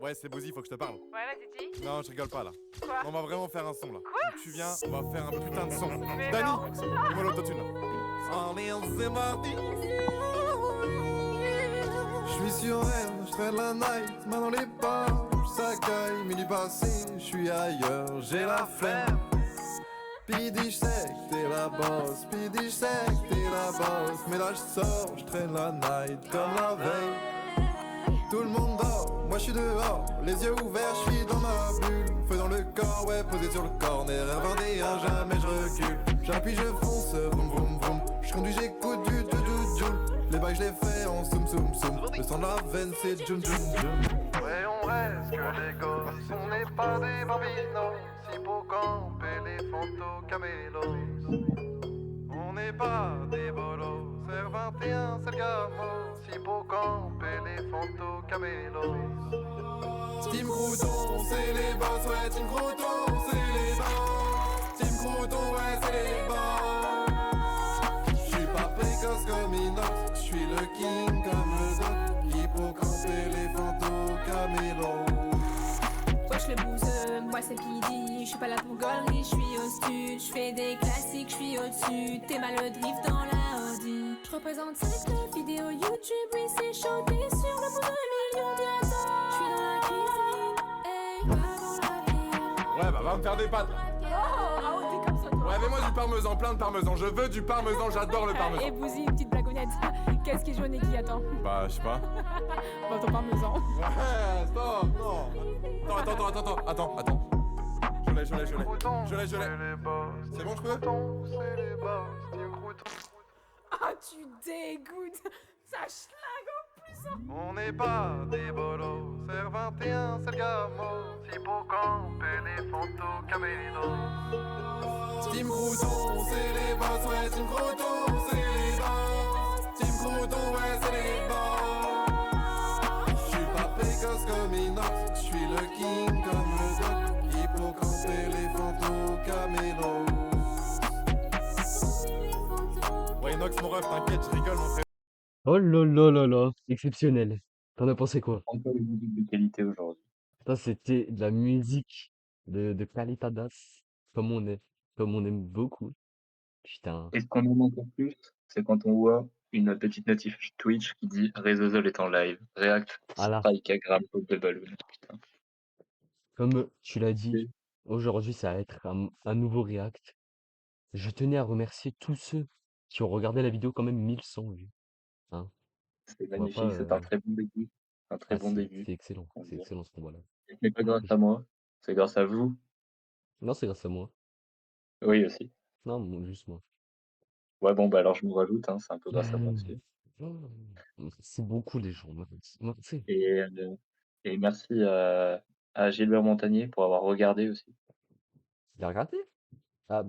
Ouais. Ouais, c'est Bouzy, faut que je te parle. Ouais, vas-y, dis. Non, je rigole pas là. Quoi? On va vraiment faire un son là. Quoi? Donc tu viens, on va faire un putain de son. Mais Dani, non. mets-moi l'autotune là. Allez, c'est parti. Je suis sur elle, je traîne la night, main dans les bars, ça caille, mais du passé, je suis ailleurs, j'ai la flemme. Pidi, je sais que t'es la boss, Pidi, je sais que t'es la boss, mais là je sors, je traîne la night comme la veille. Tout le monde dort, moi je suis dehors, les yeux ouverts, je suis dans ma bulle. Feu dans le corps, ouais, posé sur le corner, R21, jamais je recule. J'appuie, je fonce, vroom vroom vroom. Je conduis, j'écoute du joule. Les bails je les fais en soum soum soum. Le sang de la veine c'est djoum djoum djoum. Ouais, on reste que des gosses, on n'est pas des bambinos. Hippocampe, éléphanto, camélos. On n'est pas des bolos, R21 c'est le gamos. Hippocampe, éléphanto, camélos. Team Crouton, c'est les boss, ouais, Team Crouton, c'est les boss. Team Crouton, ouais, c'est les boss. J'suis pas précoce comme Inox, j'suis le king comme le doc. Hippocampe, éléphanto, camélos. Wesh le bouseux, moi c'est Pidi, j'suis pas là pour gaulerie, j'suis au stud, j'fais des classiques, j'suis au-dessus, t'es mal le drift dans la Audi. J'représente cette vidéo YouTube, oui c'est chaud, t'es sur le bout de million bientôt. J'suis dans la cuisine, hey, pas dans la ville. Ouais, bah va me faire des pâtes. Ah ouais, t'es comme ça toi. Ouais, mets-moi du parmesan, plein de parmesan. Je veux du parmesan, j'adore le Et parmesan. Bouzy, une petite blagounette, qu'est-ce qui est jaune et qui attend? Bah, je sais pas. Bah ton parmesan. Ouais, stop, non. Attends. Je l'ai. C'est bon, je peux? Ah tu dégoûtes, ça schlag en plus hein. On n'est pas des bolos, R21 c'est le gamos. Hippocampe, éléphanto, camélos. Team Crouton, c'est les boss, ouais, Team Crouton, c'est les boss. Team Crouton, ouais, c'est les boss. J'suis pas précoce comme Inox, j'suis le king comme le doc. Hippocampe, éléphanto, camélos. Ouais, Inox, mon ref, t'inquiète, je rigole, mon frère. Oh là là là là, exceptionnel. T'en as pensé quoi? Encore une musique de qualité aujourd'hui. Ça, c'était de la musique de Calitadas, comme on aime beaucoup. Putain. Et ce qu'on aime encore plus, c'est quand on voit une petite notif Twitch qui dit Rezozol est en live. React, Ah là, Spikeagram, Pop de Balloon. Putain. comme tu l'as dit, C'est aujourd'hui, ça va être un nouveau React. Je tenais à remercier tous ceux qui ont regardé la vidéo quand même 1100 vues. Hein. c'est On va pas. magnifique, c'est un très bon début. Un très Ah, bon début. c'est excellent. On C'est dirait. excellent ce combat-là. Ce n'est pas grâce à moi, c'est grâce à vous. Non, c'est grâce à moi. Oui aussi. Non, juste moi. Ouais, bon, bah alors je me rajoute, hein, c'est un peu grâce à moi aussi. C'est beaucoup les gens. Moi, tu sais, Et, euh, et merci à Gilbert Montagnier pour avoir regardé aussi. il a regardé? Ah,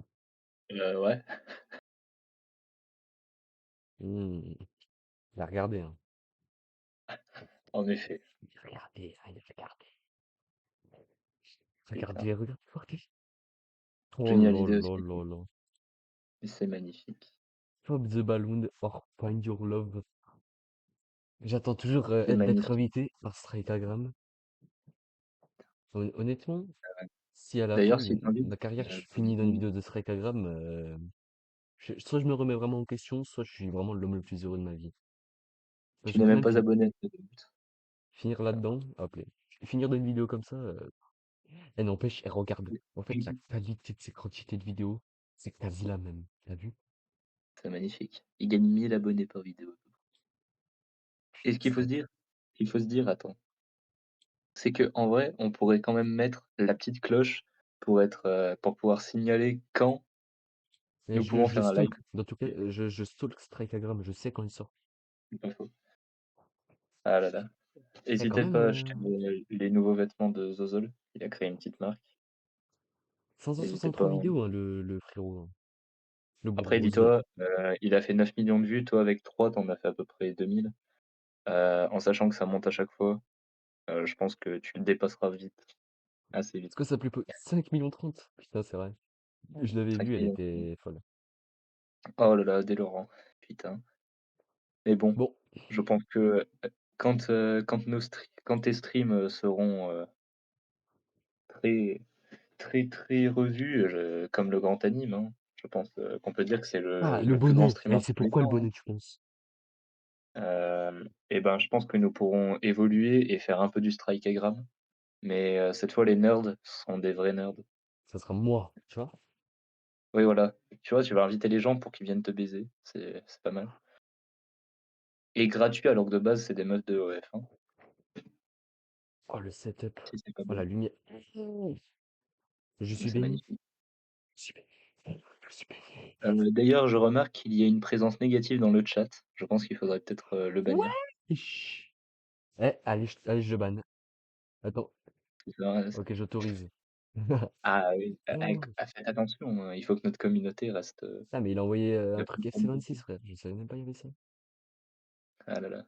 Ouais, il a regardé, hein. en effet. Il a regardé, il a regardé. Putain. Regardez. Oh Johnny là Hallyday là aussi. là là. Et c'est magnifique. Pop the Balloon or Find Your Love. J'attends toujours C'est d'être magnifique. invité par Strikeagram. Honnêtement, si à la fin D'ailleurs, de si t'invites, ma carrière je pour finis dans une une- vidéo de Strikeagram, soit je me remets vraiment en question, soit je suis vraiment l'homme le plus heureux de ma vie. Parce tu que n'es même rien pas que abonné à cette minute. finir là-dedans, hop là. Finir dans une vidéo comme ça, elle n'empêche, elle regarde. En fait, la qualité de ces quantités de vidéos, c'est quasi la même. T'as vu? C'est magnifique. Il gagne 1000 abonnés par vidéo. Et ce qu'il faut se dire, attends, c'est que en vrai, on pourrait quand même mettre la petite cloche pour pouvoir signaler quand Et nous pouvons je faire un live. stalk. Dans tout cas, je stalk Strikeagram. Je sais quand il sort. C'est pas faux. Ah là là. Eh, quand N'hésitez même, pas à acheter les nouveaux vêtements de Zozol. Il a créé une petite marque. N'hésitez 563 pas, hein. vidéos, hein, le frérot. Hein. Le Après, gros œuf. dis-toi, il a fait 9 millions de vues. Toi, avec 3, t'en as fait à peu près 2000. En sachant que ça monte à chaque fois, je pense que tu le dépasseras vite, assez vite. Est-ce que ça plus peu 5 millions 30? Putain, c'est vrai. Je l'avais 5 vu, elle millions. était folle. Oh là là, dès Laurent. Putain. Mais bon, Bon, je pense que quand tes streams, seront, très très revus, comme le grand anime, hein, je pense, qu'on peut dire que c'est Ah, le le plus grand bonnet. streamer de C'est tous les pourquoi le temps, hein. bonnet, tu penses? Et ben, je pense que nous pourrons évoluer et faire un peu du strikeagram, mais cette fois les nerds seront des vrais nerds. Ça sera moi, tu vois? Oui, voilà, tu vois, tu vas inviter les gens pour qu'ils viennent te baiser, c'est pas mal et gratuit alors que de base c'est des meufs de OF, hein, Oh, le setup. si c'est pas Oh, la beau. lumière. Je Mais suis c'est béni. magnifique. Je suis béni. Je suis béni. D'ailleurs, je remarque qu'il y a une présence négative dans le chat. Je pense qu'il faudrait peut-être, le bannir. Wesh! Eh, allez, je le banne. Attends. C'est ça, Ok, j'autorise. ah oui, Oh. faites attention, hein, il faut que notre communauté reste, Ah, mais il a envoyé un le plus truc grande SC26, possible. frère. Je savais même pas qu'il y avait ça. Ah là là.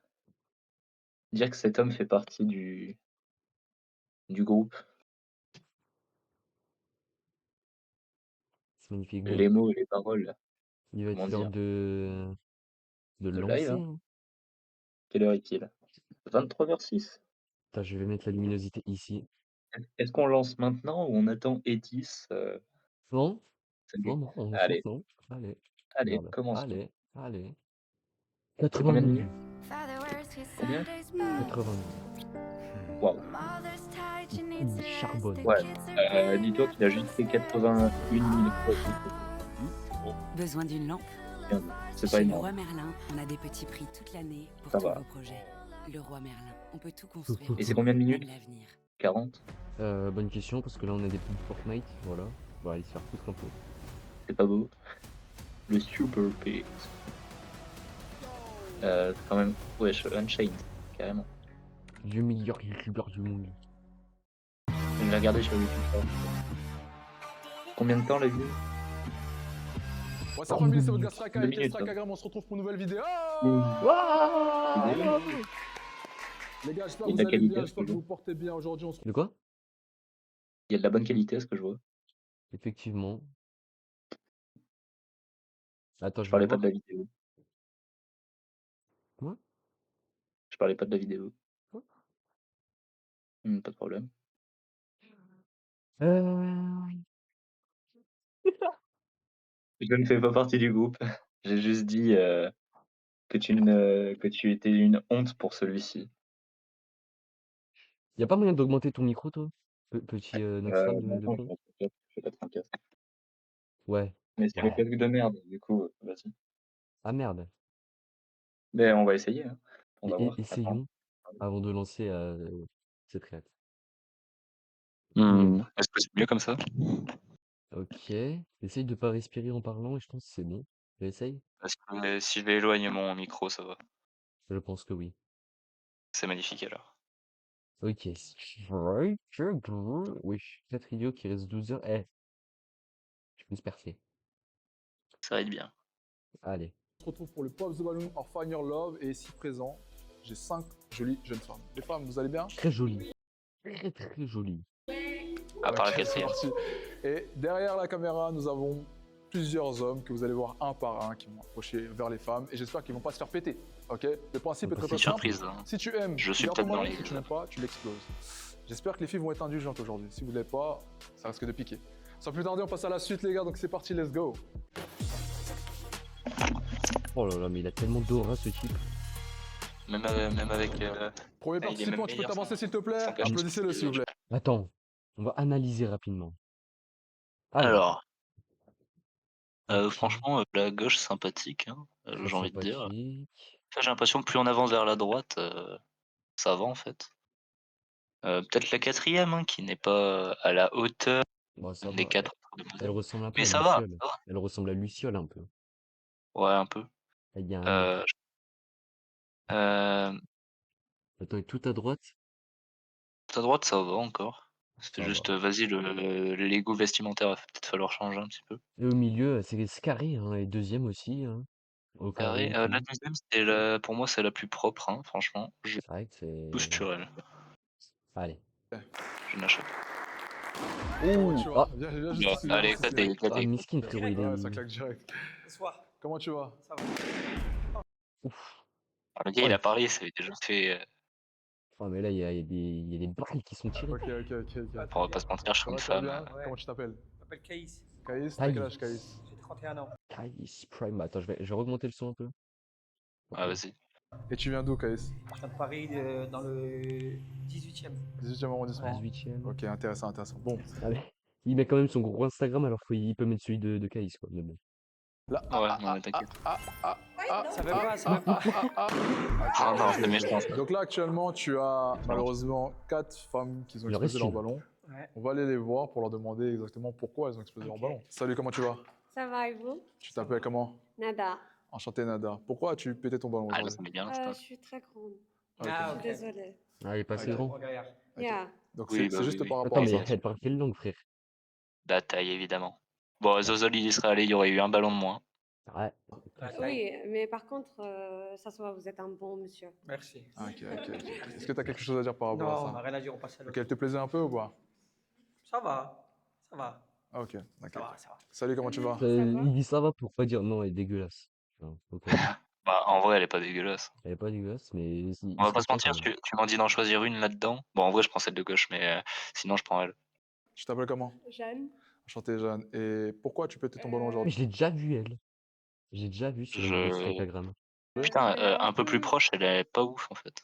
Dire que cet homme fait partie du groupe, C'est magnifique. Bon, les mots et les paroles, il va comment être l'heure dire? de De live, lancer, hein? hein. Quelle heure est-il? 23h06. Attends, je vais mettre la luminosité ici. Est-ce qu'on lance maintenant ou on attend Edis, Non? salut? Non, non, on fonce, Allez, non. Allez. allez, Merde. commençons. Allez. C'est 80 combien de 000 minutes? vues. Combien? 80 000. Waouh! Il charbonne. Ouais, dis-toi qu'il a juste fait 81 000 fois plus que bon, Besoin d'une lampe? c'est pas Chez le énorme, Roi Merlin, on a des petits prix toute l'année pour ça tous va. vos projets. Le Roi Merlin, on peut tout construire. Et c'est combien de même minutes? l'avenir. 40? Bonne question, parce que là, on a des pubs Fortnite. Voilà. On va aller se faire foutre un peu. C'est pas beau. Le Super Pix. C'est quand même... Wesh, Unchained, carrément. Le meilleur youtubeur du monde. Je l'ai regardé sur YouTube. ça. Combien de temps la vidéo? Ouais, ça famille, c'est votre gars 2 Straka avec minutes, Strakagram, on se retrouve pour une nouvelle vidéo. Waouh! Les gars, j'espère Et que de vous la allez qualité, bien, à ce j'espère que que je vous vois. vous portez bien. Aujourd'hui, on se retrouve. De quoi? Il y a de la bonne qualité à ce que je vois. Effectivement. Attends, Je je vais parlais pas de voir. la vidéo. Quoi? Je parlais pas de la vidéo. Quoi? Pas de problème. Euh... Je ne fais pas partie du groupe. J'ai juste dit que tu étais une honte pour celui-ci. Y a pas moyen d'augmenter ton micro, toi? Petit Noxtal de Maintenant, con? je vais mettre un casque. Ouais. Mais c'est le Ouais. casque de merde, du coup, vas-y. Ah merde. Mais on va essayer, hein. On va voir. Attends. Essayons avant de lancer cette réac. Est-ce que c'est mieux comme ça? Ok. Essaye de pas respirer en parlant et je pense que c'est bon. Essaye. Parce que si je l'éloigne mon micro, ça va. Je pense que oui. C'est magnifique alors. Ok. Oui. 4 idiots qui restent 12 heures. Eh, je peux se percer. Ça va être bien. Allez. On se retrouve pour le Pop the Balloon or Find Your Love. Et ici présent, j'ai 5 jolies jeunes femmes. Les femmes, vous allez bien? Très joli. Très joli. À part la Ok, c'est quatrième. parti. Et derrière la caméra, nous avons plusieurs hommes que vous allez voir un par un qui vont approcher vers les femmes. Et j'espère qu'ils vont pas se faire péter. Ok? Le principe est très C'est une simple. surprise. Hein. Si tu aimes, Je tu suis gardes peut-être ton dans ballon. les- Si tu n'aimes pas, tu l'exploses. J'espère que les filles vont être indulgentes aujourd'hui. Si vous ne l'êtes pas, ça risque de piquer. Sans plus tarder, on passe à la suite, les gars. Donc c'est parti, let's go. Oh là là, mais il a tellement d'aura ce type. Même avec. Premier il est participant, même tu peux meilleur, t'avancer ça. s'il te plaît? Sans cacher. Applaudissez-le s'il vous plaît. Attends. On va analyser rapidement. Alors, Ok. franchement, la gauche sympathique, hein, Très j'ai envie de dire. sympathique. Enfin, j'ai l'impression que plus on avance vers la droite, ça va en fait. Peut-être la quatrième, hein, qui n'est pas à la hauteur Bon, ça des va. 4 autres de Elle modèle. ressemble un peu Mais à ça va, Luciole. ça va. Elle ressemble à Luciole un peu. Ouais, un peu. Là, il y a un mec. Euh, Attends, et tout à droite? à droite, ça va encore. C'est Ça juste, va. vas-y, le Lego vestimentaire va peut-être falloir changer un petit peu. Et au milieu, c'est carré, hein. Et deuxième aussi, hein. Au carré Carré, et la tout. deuxième, pour moi, c'est la plus propre, hein, franchement. Je C'est vrai que c'est... pousse sur elle. Allez. Je n'achète. Comment tu vas? Ah, Viens, viens juste Bon, ici, allez, viens juste ici. éclatez, ah, éclatez. miskin, frérot, il est... Ouais, ça claque direct. Bonsoir, Comment tu vas? ça va. Ouf. Alors, le gars, Oh, il a il- parlé, ça avait déjà fait Oh, mais là, il y a des balles qui sont tirées. Ok. On va pas se mentir, je suis Ça une va, ça va femme. bien? Ouais. Comment tu t'appelles? Je m'appelle Caïs. Caïs, t'as quel âge, Caïs? J'ai 31 ans. Kai's Prime. Attends, je vais augmenter le son un peu. Ah, vas-y. Et tu viens d'où, Caïs? Je viens de Paris, dans le 18e. 18e arrondissement? 18e. Ok, intéressant. Bon. Allez. Il met quand même son gros Instagram alors qu'il peut mettre celui de Kai's, quoi. Mais bon. Là, Ouais, non, mais t'inquiète. Ça va pas, ça va pas. Non, non, c'est méchant. Donc là, actuellement, tu as malheureusement 4 femmes qui ont Il en reste explosé leur une. ballon. Ouais. On va aller les voir pour leur demander exactement pourquoi elles ont explosé leur ballon. Salut, comment tu vas? Ça va et vous? Tu t'appelles comment? Nada. Enchanté, Nada. Pourquoi as-tu pété ton ballon Ah, là, aujourd'hui? ça met bien, Je ça. suis très grande. Ah, Je ok. suis désolée. Ah, il est pas assez Ok. grand. Regarde. Yeah. Donc Oui, c'est bah c'est oui, juste oui. par rapport Attends, à mais ça. elle parle quelle langue, frère? La taille, évidemment. Bon, Zozol, il y serait allé, il y aurait eu un ballon de moins. Ouais. La taille. Oui, mais par contre, ça se voit, vous êtes un bon monsieur. Merci. Ok. Est-ce que tu as quelque chose à dire par rapport Non, on à n'a ça? rien à dire, on passe à Ok, l'autre. elle te plaisait un peu ou pas? Ça va. Ça va. Ah, ok, Ça d'accord. va, ça va. Salut, comment tu vas? va Il dit ça va pour pas dire non, elle est dégueulasse. Enfin, ok. Bah, en vrai, elle est pas dégueulasse. Elle est pas dégueulasse, mais il On va se pas se comprend mentir, quand même. tu m'en dis d'en choisir une là-dedans. Bon, en vrai, je prends celle de gauche, mais sinon, je prends elle. Tu t'appelles comment? Jeanne. Enchanté, Jeanne. Et pourquoi tu pétais ton ballon Mais aujourd'hui? je l'ai déjà vue, elle. J'ai déjà vu sur une vidéo sur Je... Instagram. Putain, Elle est un peu plus proche, elle est pas ouf, en fait.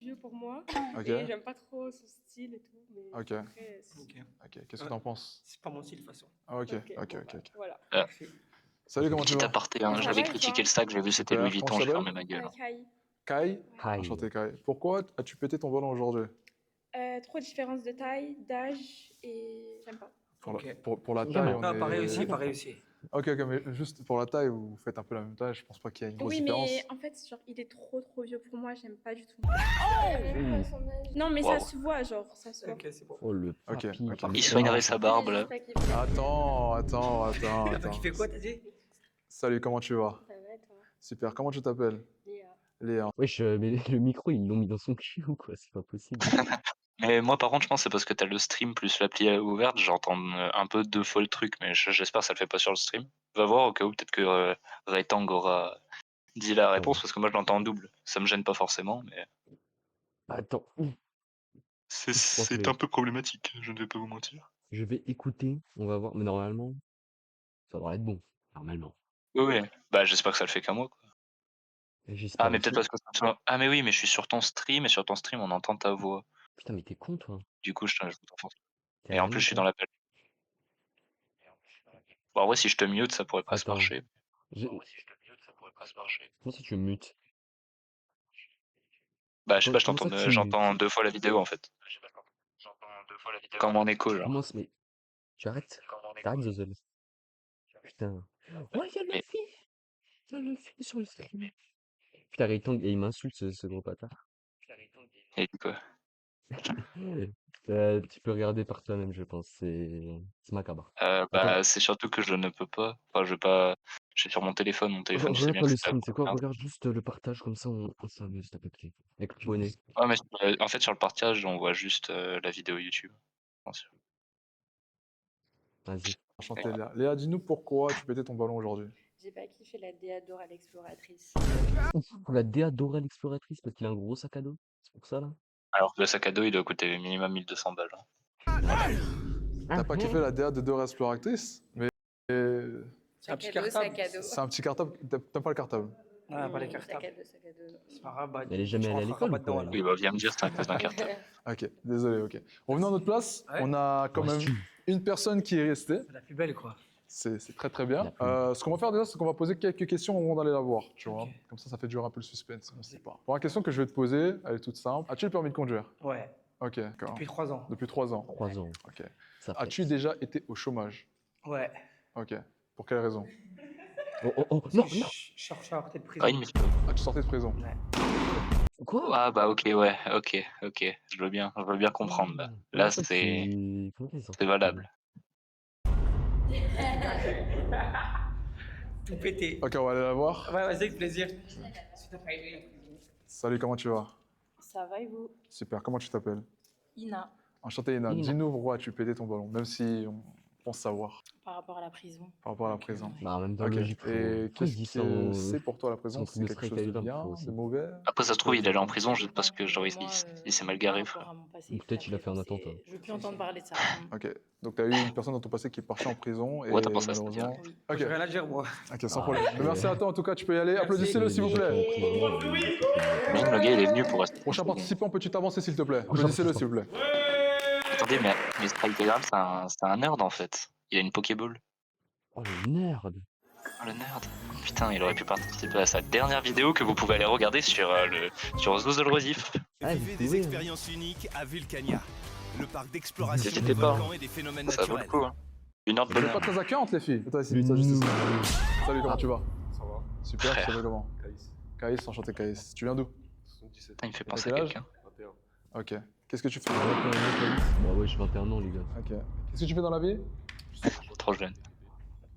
vieux pour moi. Ok, Et j'aime pas trop son style et tout. Mais Ok. après, Ok. Qu'est-ce que t'en penses? C'est pas mon style, de toute façon. Ah, ok. Voilà. Merci. Salut, comment tu Petit vas? aparté, hein, Ça j'avais va et critiqué toi? le sac, j'ai vu c'était Super. Louis Comment Vuitton, tu j'ai t'appelles? fermé ma gueule. Kai. Kai? Hi. Enchanté, Kai. Pourquoi as-tu pété ton ballon aujourd'hui? Trop de différence de taille, d'âge et j'aime pas. Ok. Pour la Non, taille, mais- on Non, est... pareil aussi. Ok, mais juste pour la taille, vous faites un peu la même taille, je pense pas qu'il y ait une grosse Oui, différence. mais en fait, genre, il est trop vieux pour moi, j'aime pas du tout. Mmh. Non, mais Wow. ça se voit, genre, ça se voit. Ok, c'est bon. Oh, le Ok, papy. ok. qui me Il fait soignerait mal. sa barbe, là. Attends. Attends, qui fait quoi, t'as dit? Salut, comment tu vas? Ça va et toi? Super, comment tu t'appelles? Léa. Léa. Wesh, mais le micro, ils l'ont mis dans son cul ou quoi? C'est pas possible. Mais moi, par contre, je pense que c'est parce que t'as le stream plus l'appli ouverte, j'entends un peu deux fois le truc, mais j'espère que ça le fait pas sur le stream. Va voir au cas où, peut-être que Retang aura dit la réponse, parce que moi, je l'entends en double. Ça me gêne pas forcément, mais Attends, c'est un peu problématique, je ne vais pas vous mentir. je vais écouter, on va voir. Mais normalement, ça devrait être bon. Normalement. Oui, oui. Bah, j'espère que ça le fait qu'à moi, quoi. Et Ah, j'espère mais peut-être aussi. parce que... Ah, mais oui, mais je suis sur ton stream, et sur ton stream, on entend ta voix. Putain, mais t'es con, toi. Du coup, je t'entends. T'es Et en allemand, plus, je suis toi. dans l'appel. Bon, en vrai, si je te mute, ça pourrait presque Attends. marcher. Comment ça, tu me mutes? Bah, je sais pas, Comment ça, tu me j'entends mutes? 2 fois la vidéo, en fait. Comme en écho, genre. Comment ça... Mais tu arrêtes? T'arrêtes, Zozel. Putain. Ouais, y'a le Mais- fille! Y'a le fille sur le stream. Putain, Raytang, et il m'insulte, ce gros bâtard. Et du coup, Tu peux regarder par toi-même, je pense. C'est macabre. bah, Attends. c'est surtout que je ne peux pas. Enfin, je suis sur mon téléphone, tu sais Regarde bien pas que le c'est la stream, c'est quoi? contrainte. Regarde juste le partage, comme ça on s'amuse à peu près. Avec le bonnet. Ouais, mais en fait, sur le partage, on voit juste la vidéo YouTube. Attention. Vas-y. Enchanté, Léa. Léa, dis-nous pourquoi tu pétais ton ballon aujourd'hui. J'ai pas kiffé la Déadora l'exploratrice. Pour la DA Dora l'exploratrice, parce qu'il a un gros sac à dos. C'est pour ça, là? Alors que le sac à dos, il doit coûter minimum 1200 balles. Hein. T'as pas kiffé la DA de Dora Exploratrice? Mais C'est un petit Sac à dos, cartable. sac à dos. c'est un petit cartable, t'aimes pas le cartable? Ah, pas les Sac à cartables. dos, sac à dos. C'est pas grave, bah, Elle est jamais tu allée à rentreras l'école pas ou quoi, dedans, elle alors. Oui, bah, viens me dire, c'est à cause d'un cartable. Ok, désolé, ok. Revenons à notre place. Ouais. On a quand Ouais, même si tu- une personne qui est restée. C'est la plus belle, quoi. C'est très bien. La plus- Ce qu'on va faire déjà, c'est qu'on va poser quelques questions au moment d'aller la voir, tu vois. Ok. Comme ça fait durer un peu le suspense, on sait pas. Pour la question que je vais te poser, elle est toute simple. As-tu le permis de conduire? Ouais. Ok, d'accord. Depuis 3 ans. Depuis 3 ans. 3 ans. Ok. Ça As-tu flex. déjà été au chômage? Ouais. Ok. Pour quelle raison? Oh, non, Je non! cherche à sortir de prison. Pas une mission. As-tu sorti de prison? Quoi? Ah, bah, ok, ouais, ok. Je veux bien comprendre, là. Là, c'est Comment t'es sorti c'est de valable. Tout pété. Ok, on va aller la voir. Ouais, vas-y, avec plaisir. Si t'as pas aimé la prison. Salut, comment tu vas? Ça va et vous? Super, comment tu t'appelles? Ina. Enchanté, Ina. Ina. Dis-nous pourquoi tu pétais ton ballon, même si penses savoir Par rapport à la prison. par rapport à la Donc, prison? ouais. Bah, en même temps, Ok. logique, frérot. Et Pourquoi il qu'est-ce dit ça que en... c'est pour toi la C'est prison? un truc C'est de quelque strike chose de avec bien, frérot, aussi. de mauvais? Après, ça se trouve, il est allé en prison juste parce que, Ça genre, dépend, il s'est mal par garé, rapport frère. à mon passé, Ou peut-être il a fait un la attentat. prison, je veux plus entendre parler de ça. Ok. Donc t'as eu une personne dans ton passé qui est partie en prison et Ouais, t'as pensé à ça, malheureusement. Oui. Ok. J'ai rien à dire, moi. Ok, sans Ah, problème. ok. Mais merci à toi en tout cas, tu peux y aller. Merci. Applaudissez-le s'il vous Les gens qui plaît. vont en prison, ils disent que- Imagine, le gars, il est venu pour rester Prochain 30 secondes. participant, peux-tu t'avancer s'il te plaît? Prochain Applaudissez-le s'il participant. vous plaît. Attendez, mais Strikegram, c'est un nerd, en fait. Il a une Pokéball. Oh, le nerd. Oh, le nerd. Putain, il aurait pu participer à sa dernière vidéo que vous pouvez aller regarder sur Zouzle Rosif. Ah, vous Vivez des pouvez, hein. expériences uniques à Vulcania, le parc d'exploration N'hésitez des pas, volcans et des phénomènes Ça vaut le naturels. coup, hein. Une heure de Vous n'êtes bonheur. pas très accueillantes les filles. Toi, ici, Le toi, juste ici. nouveau. Salut, comment tu vas? Ça va. Super, tu Frère. t'appelles comment? Caïs. Caïs, enchanté Caïs. Tu viens d'où? 77. Putain, il me fait T'as penser à quel âge? quelqu'un. 21. Ok. Qu'est-ce que tu fais? 21 ans, Caïs. Bah ouais, j'ai 21 ans, les gars. Ok. Qu'est-ce que tu fais dans la vie? Trop jeune.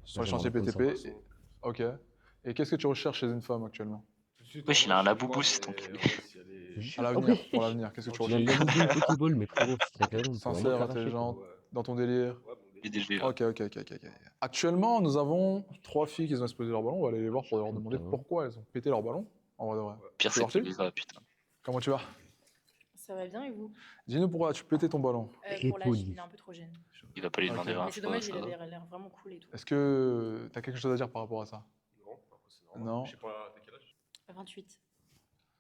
Sur les J'aimerais chantiers prendre ça. PTP. Ok. Et qu'est-ce que tu recherches chez une femme actuellement? Wesh, il a un Laboubou, c'est ton truc. À l'avenir, pour l'avenir, qu'est-ce que tu Il a le recherches? Labubu, le Pokéball, mais frérot, c'est très carré, on peut vraiment Sincère, t'arracher, intelligente, quoi. dans ton délire. BDG, là. Ok. Actuellement, nous avons 3 filles qui ont explosé leur ballon. On va aller les voir pour leur demander Putain. pourquoi elles ont pété leur ballon. En vrai de vrai. Pire, C'est c'est parti qu'il les a, putain. Comment tu vas? Ça va bien et vous? Dis-nous pourquoi as-tu pété ton ballon. Très Pour l'âge, poli. il est un peu trop jeune. Il va pas lui Ok. demander Mais un Mais c'est fois, dommage, ça il va. a l'air vraiment cool et tout. Est-ce que tu as quelque chose à dire par rapport à ça? Non, après, c'est normal. Non. Je sais pas, t'as quel âge? 28.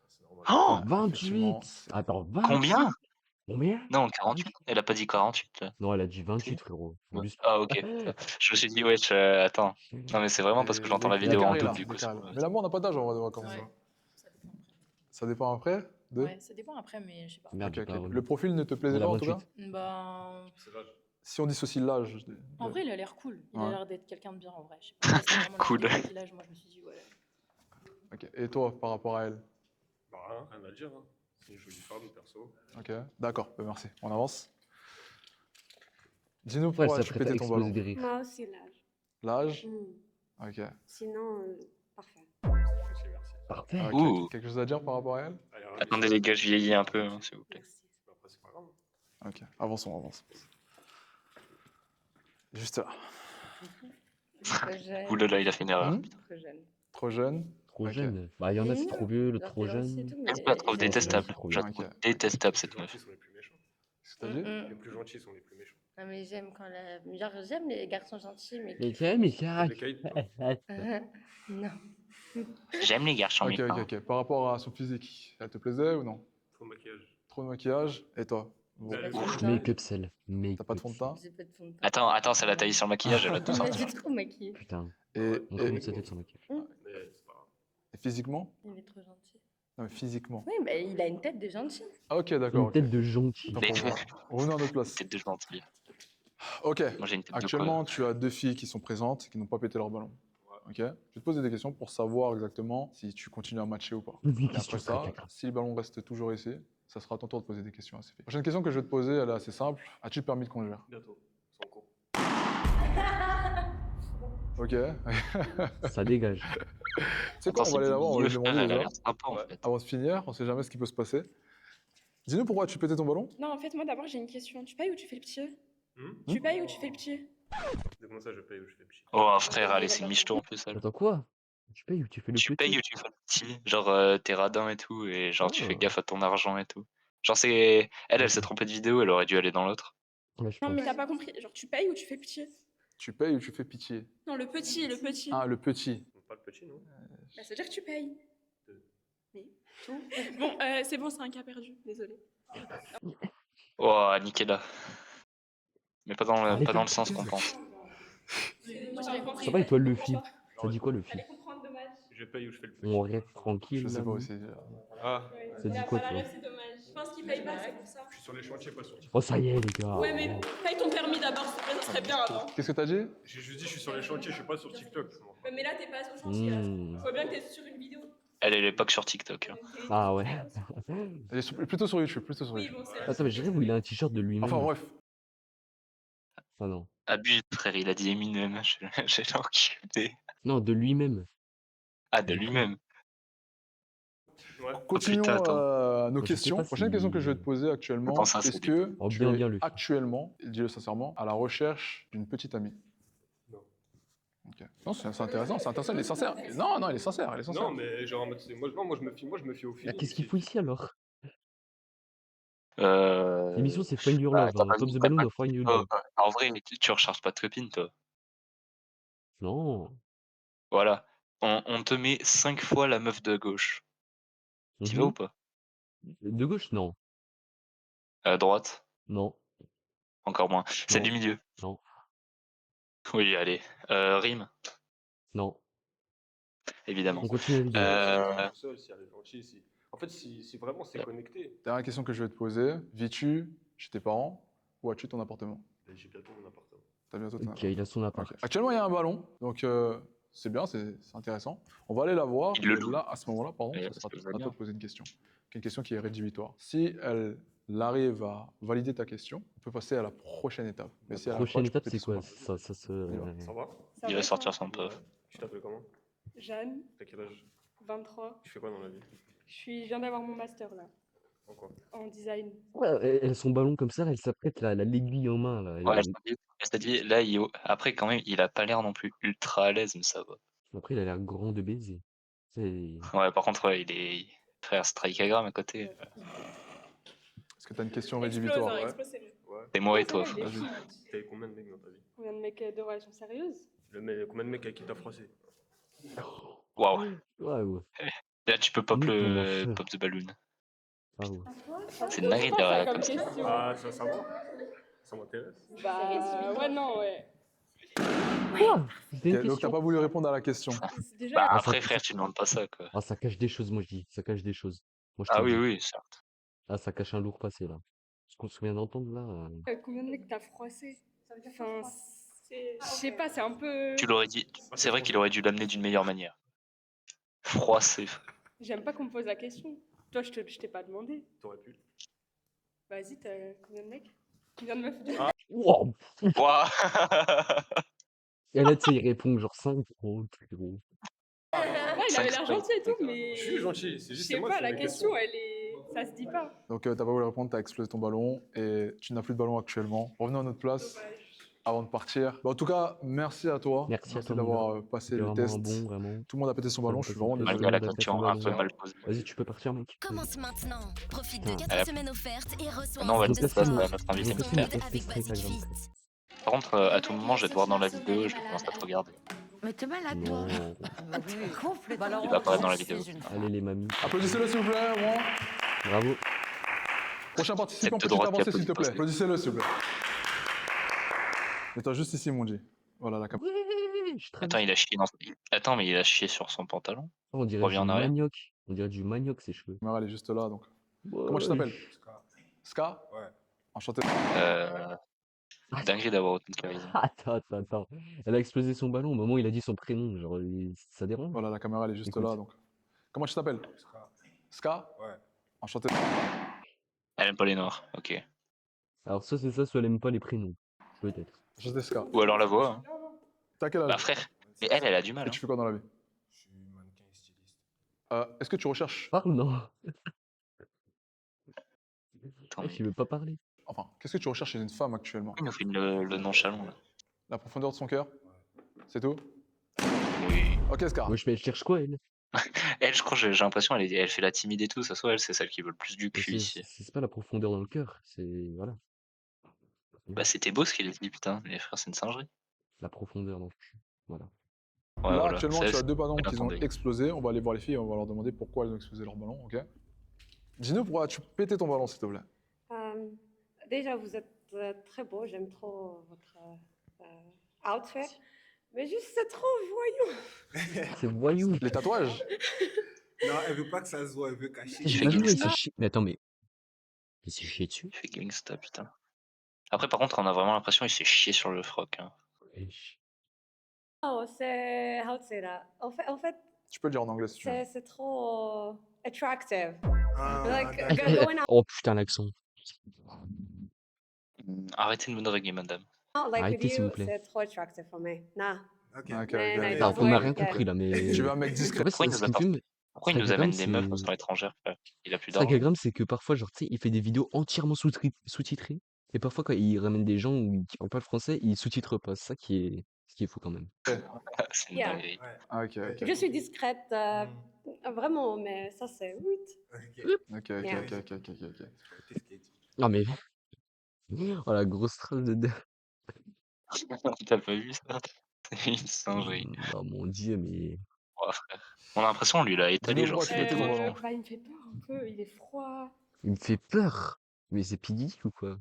C'est normal. Oh 28. Attends, 28. Combien? Combien? Non, 48. Elle a pas dit 48, là. Non, elle a dit 28, frérot. Faut Ouais. juste- Ah, ok. Je me suis dit, wesh, attends. Non, mais c'est vraiment parce que j'entends la vidéo en double, du coup. Mais l'amour n'a pas d'âge en vrai de vrai, comme Ouais. ça. Ça dépend après. Ça dépend après de. Ouais, ça dépend après, mais je sais pas. Merde, Ok, j'ai pas ok. relu. Le profil ne te plaisait Elle a pas en tout cas? 28. Bah, C'est l'âge. Si on dissocie l'âge. en vrai, il a l'air cool. Il Ouais. a l'air d'être quelqu'un de bien en vrai. Je sais pas. C'est vraiment Cool. le l'âge, moi je me suis dit, ouais. Ok. Et toi, par rapport à elle? Bah, rien à dire. Hein. C'est une jolie femme, perso. Ok. D'accord, bah, merci. On avance. Dis-nous Ouais, pourquoi ça tu ferait pétais ton exploser ballon. des rires. Moi aussi, l'âge. L'âge? Hmm. Ok. Sinon, parfait. Merci, merci. Parfait. Ok. Ouh. Quelque chose à dire par rapport à elle? Allez, rien à Attendez, dire. les gars, je vieillis un peu, hein, s'il vous plaît. Merci. Après, c'est pas grave. Ok. Avançons. Juste là. Trop jeune. Ouh là là, il a fait une erreur. Trop jeune. Trop jeune? Trop Ok. jeune. Bah, il y en a, c'est trop vieux, le Genre, trop t'es gentil et jeune. tout, Je mais la trouve il- détestable. trop Je la bien. trouve Ok. détestable, Les cette plus meuf. gentils sont les plus méchants. Qu'est-ce que t'as dit? Les plus gentils sont les plus méchants. Non, mais j'aime quand la. Genre, j'aime les garçons gentils, mais. Mais tiens, mais T'as des caïds, toi Non. J'aime les garçons Ok. méchants. Par rapport à son physique, elle te plaisait ou non? Trop de maquillage. Trop de maquillage? Et toi? Bon. J'ai pas de Ouf, fond de teint. Make-up sel. T'as pas de fond de teint? J'ai pas de fond de teint. Attends, c'est la taille sur le maquillage, elle va tout Mais sortir. j'ai trop maquillé. Putain, Et, montre-nous et- sa tête sans maquillage. Mais c'est pas grave. et physiquement? Il est trop gentil. Non, mais physiquement. Oui, mais il a une tête de gentil. Ah, ok, d'accord. Une ok. tête de gentil. Autant pour moi. Revenons à notre place. Tête de gentil. Ok. Moi, j'ai une tête de Actuellement, tu as 2 filles qui sont présentes, qui n'ont pas pété leur ballon. Ok. Je vais te poser des questions pour savoir exactement si tu continues à matcher ou pas. Une Et question après ça, très grave. si le ballon reste toujours ici, ça sera à ton tour de poser des questions à ces filles. Prochaine question que je vais te poser, elle est assez simple. As-tu le permis de conduire? Bientôt. C'est en cours. Ok. Ça dégage. C'est quoi, on va aller là-bas, on va lui demander Elle a déjà. l'air sympa, en fait. Avant de finir, on sait jamais ce qui peut se passer. Dis-nous pourquoi tu pétais ton ballon? Non, en fait, moi d'abord j'ai une question. Tu payes ou tu fais le petit? Hmm Tu payes ou tu fais le petit? De comment ça, je paye ou je fais petit? Oh, frère, allez, c'est michto en plus, elle. Attends, quoi? Tu payes ou tu fais le Tu petit? payes ou tu fais le petit? Genre, t'es radin et tout, et genre, tu fais Oh. gaffe à ton argent et tout. Genre, c'est. Elle s'est trompée de vidéo, elle aurait dû aller dans l'autre. Ouais, je Non, pense. mais t'as pas compris. Genre, tu payes ou tu fais le petit? Tu payes ou tu fais pitié? Non, le petit, le petit. Ah, le petit. Pas le petit, non? Bah, ça veut dire que tu payes. Deux. Mais tout. Bon, c'est bon, c'est un cas perdu. Désolé. Oh, niquez-la. Mais pas dans Allez, le sens qu'on pense. Moi, j'avais compris. Ça va, et toi, le film? Ça dit quoi, le film? Fallait comprendre, dommage. Je paye ou je fais le petit? On reste tranquille. Je sais là, pas nous. aussi. Ah, Ça dit quoi, toi? C'est dommage. Je pense qu'il paye pas, c'est pour ça. je suis sur les chantiers, pas sur TikTok. Oh, ça y est, les gars. Ouais, mais paye ton permis d'abord, s'il te plaît, ça serait bien avant. Qu'est-ce que t'as dit? J'ai juste dit, je suis sur les chantiers, je suis pas sur TikTok. moi. Ouais, mais là, t'es pas sur le chantier. Là. Hmm. Je vois bien que t'es sur une vidéo. Elle est pas que sur TikTok. Hein. Ah ouais. Elle est plutôt sur YouTube, plutôt sur Oui, YouTube. bon, c'est. Attends, mais je dirais où il a un t-shirt de lui-même. Enfin bref. Ah non. Abuse, frère, il a dit Eminem. J'ai l'enculé. Non, de lui-même. Ah, de lui-même. Ouais. Continuons putain, attends. nos Je sais questions. pas Prochaine question que je vais te si... poser actuellement. Attends, ça, c'est Est-ce que Oh, tu bien, es bien, Luffy. actuellement, dis-le sincèrement, à la recherche d'une petite amie? Non. Ok. Non, c'est intéressant, c'est intéressant, il est sincère. Non, non, il est sincère, il est sincère. Non, mais genre, en mode, moi, je me fie au Bah, feeling. qu'est-ce qu'il Si- faut ici alors? Euh... L'émission c'est Find Your Bah, Love, t'as hein. pas Pop mis the t'as Balloon pas or Find Your oh, Love. en vrai, tu recherches pas de copine, toi. Non. Voilà. On te met 5 fois la meuf de gauche. T'y vas ou pas? De gauche, non. À droite? Non. Encore moins. Celle Non. du milieu? Non. Oui, allez. Rime? Non. Évidemment. On continue la vidéo. tout seul, si elle est gentille, si... En fait, si vraiment c'est connecté, Dernière question que je vais te poser. Vis-tu chez tes parents ou as-tu ton appartement? ben, j'ai bientôt mon appartement. T'as bientôt ton Ok, appartement. il a son appart. Ok. Actuellement, il y a un ballon, donc c'est bien, c'est intéressant. On va aller la voir. Il le Et loue. là, à ce moment-là, pardon, Ouais, ce sera ça va à toi bien. de poser une question. Une question qui est rédhibitoire. Si elle arrive à valider ta question, on peut passer à la prochaine étape. Mais si La elle arrive prochaine pas, tu peux étape, péter c'est son quoi? ballon. Ça se... On y va. Ça va? Il va sortir son peu. Ouais. Tu t'appelles comment? Jeanne, T'as quel âge? 23. Tu fais quoi dans la vie? Je viens d'avoir mon master là, En quoi? en design. Ouais, elle a son ballon comme ça, elle s'apprête l'aiguille en main, là. Ouais, je t'ai dit, là, après, quand même, il a pas l'air non plus ultra à l'aise, mais ça va. Après, il a l'air grand de baiser. C'est... Ouais, par contre, ouais, il est. Frère, Strikeagram à côté. Est-ce que tu as une question rédhibitoire? Ouais. Explosez-le. Ouais. C'est moi et Ça toi, va, il est frère. fou. T'as eu combien de mecs dans ta vie? Combien de mecs de relations sérieuses? Combien de mecs avec qui t'as froissé? Waouh. Waouh. Là, tu peux pop Nique mon le enfer. pop the balloon. Waouh. C'est dingue derrière comme comme ça. question. Ah, ça va? Ça m'intéresse. Bah ouais, non, ouais. Quoi? C'était une Ok, donc t'as question. pas voulu répondre à la question. C'est déjà. Bah, Ah, après, ça- frère, tu demandes pas ça, quoi. Ah, ça cache des choses, moi je dis. Ça cache des choses. Moi je te Ah le oui, dis. oui, certes. Ah, ça cache un lourd passé, là. Ce qu'on se vient d'entendre, là... Combien de mecs t'as froissé? Enfin, je sais pas, c'est un peu. Tu l'aurais dit. C'est vrai qu'il aurait dû l'amener d'une meilleure manière. Froissé. J'aime pas qu'on me pose la question. Toi, je t'ai pas demandé. T'aurais pu. Vas-y, t'as combien de mecs? Combien de meufs? Wow. Waouh. Et là, tu sais, il répond genre 5 gros, gros. Ouais, il avait l'air gentil et tout, mais. Je suis gentil, c'est Je juste sais moi, pas, c'est la mes question, questions. elle est. Ça se dit pas. Donc t'as pas voulu répondre, t'as explosé ton ballon et tu n'as plus de ballon actuellement. Revenez à notre place avant de partir. Bah, en tout cas, merci à toi. Merci à toi, d'avoir Mouna. passé C'était le vraiment test. un bon, vraiment. Tout le monde a pété son ballon, je suis vraiment Tout le désolé. Malgré la monde a pété son question un peu ballon. mal posée. Vas-y, tu peux partir, mec. Commence maintenant. Profite de Putain. 4 semaines offertes et reçois Non, on va un le set de tester, sport. notre invité Donc, mystère. c'est Avec Basic Instagram. Fit. Par contre, à tout moment, je vais te voir dans la vidéo et je commence à te regarder. Mais t'es malade, toi. Non. Complètement. Il va apparaître dans la vidéo. Allez, les mamies. Applaudissez-le s'il vous plaît, moi. Bravo. Prochain participant, Cette peux-tu droite qui t'avancer s'il te applaudit plaît? Applaudissez-le s'il vous plaît. Mets-toi juste ici, mon G. Voilà la caméra. Ouais, je traîne. Attends, il a chié dans. Attends, mais il a chié sur son pantalon. On dirait Reviens du en arrière. manioc. On dirait du manioc, ses cheveux. La caméra, elle est juste là, donc. Ouais. Comment tu t'appelles? Ska? Ouais. Enchanté. Dinguerie d'avoir autant de charisme. Attends. Elle a explosé son ballon au moment où il a dit son prénom. Genre, ça dérange. Voilà, la caméra, elle est juste Écoute. là, donc. Comment tu t'appelles? Ska? Ouais. Enchanté. Elle aime pas les noirs, ok. Alors, soit c'est ça, soit elle aime pas les prénoms. Peut-être. Enchanté, Ska. Ou alors la voix. Hein. T'as quel âge? Bah frère, mais elle a du mal. Et Hein. tu fais quoi dans la vie? Je suis mannequin et styliste. Est-ce que tu recherches... Parle, non. Attends, Il veut pas parler. Enfin, qu'est-ce que tu recherches chez une femme actuellement? il nous fait le nonchalant là. La profondeur de son cœur? C'est tout? Oui. Ok, Ska. Moi, je cherche quoi, elle? Elle, je crois, j'ai l'impression, elle fait la timide et tout. Ça soit elle, c'est celle qui veut le plus du Mais cul ici. c'est pas la profondeur dans le cœur. C'est. Voilà. Bah c'était beau ce qu'il a dit, putain. Les frères, c'est une singerie. La profondeur dans le cul. Voilà. Ouais, Là, voilà. actuellement, Ça, tu as deux ballons bien qui ont entendu. explosé. On va aller voir les filles et on va leur demander pourquoi elles ont explosé leur ballon, ok? Dis-nous pourquoi as-tu pété ton ballon, s'il te plaît. Déjà, vous êtes très beau, j'aime trop votre outfit. Mais juste, c'est trop voyou. C'est voyou. Les tatouages? Non, elle veut pas que ça se voit, elle veut cacher. Il fait T'as vu, il gangsta. s'est chié. Mais attends, mais. Il s'est chié dessus. Il fait gangsta, putain. Après, par contre, on a vraiment l'impression qu'il s'est chié sur le froc. Hein. Oh, c'est. How to say that? En fait, Tu peux le dire en anglais si tu veux. c'est trop attractive. Ah, Like, d'accord. going Oh putain, l'accent. Arrêtez de me draguer, madame. out like Arrêtez, with s'il you, vous plaît. c'est trop attractive for me. Nah. Ok. Ok, Mais- ok. mais- Alors, on n'a rien Ouais, compris là, mais. Tu veux un mec discret? En fait, Pourquoi il ce nous a qui me sorti fume, Pourquoi il nous Instagram, amène des meufs c'est sont étrangères, frère? Il a plus d'argent. Instagram, c'est que parfois, genre, tu sais, il fait des vidéos entièrement sous-titrées. Et parfois, quand il ramène des gens qui parlent pas le français, il sous-titre pas. C'est ça qui est fou quand même. C'est une Yeah. dinguerie. Ah, ok, ok. Je suis discrète, vraiment, mais ça c'est oui. Ok, Yeah. ok. Non mais... Oh la grosse trace de... T'as pas vu ça? C'est une singerie. Oh mon dieu, mais... Oh, frère. On a l'impression lui l'a étalé, Dis-nous genre pourquoi c'est tu des pétais ton doigts. ballon. Bah, il me fait peur un peu, il est froid. Il me fait peur. Mais c'est P. Diddy ou quoi?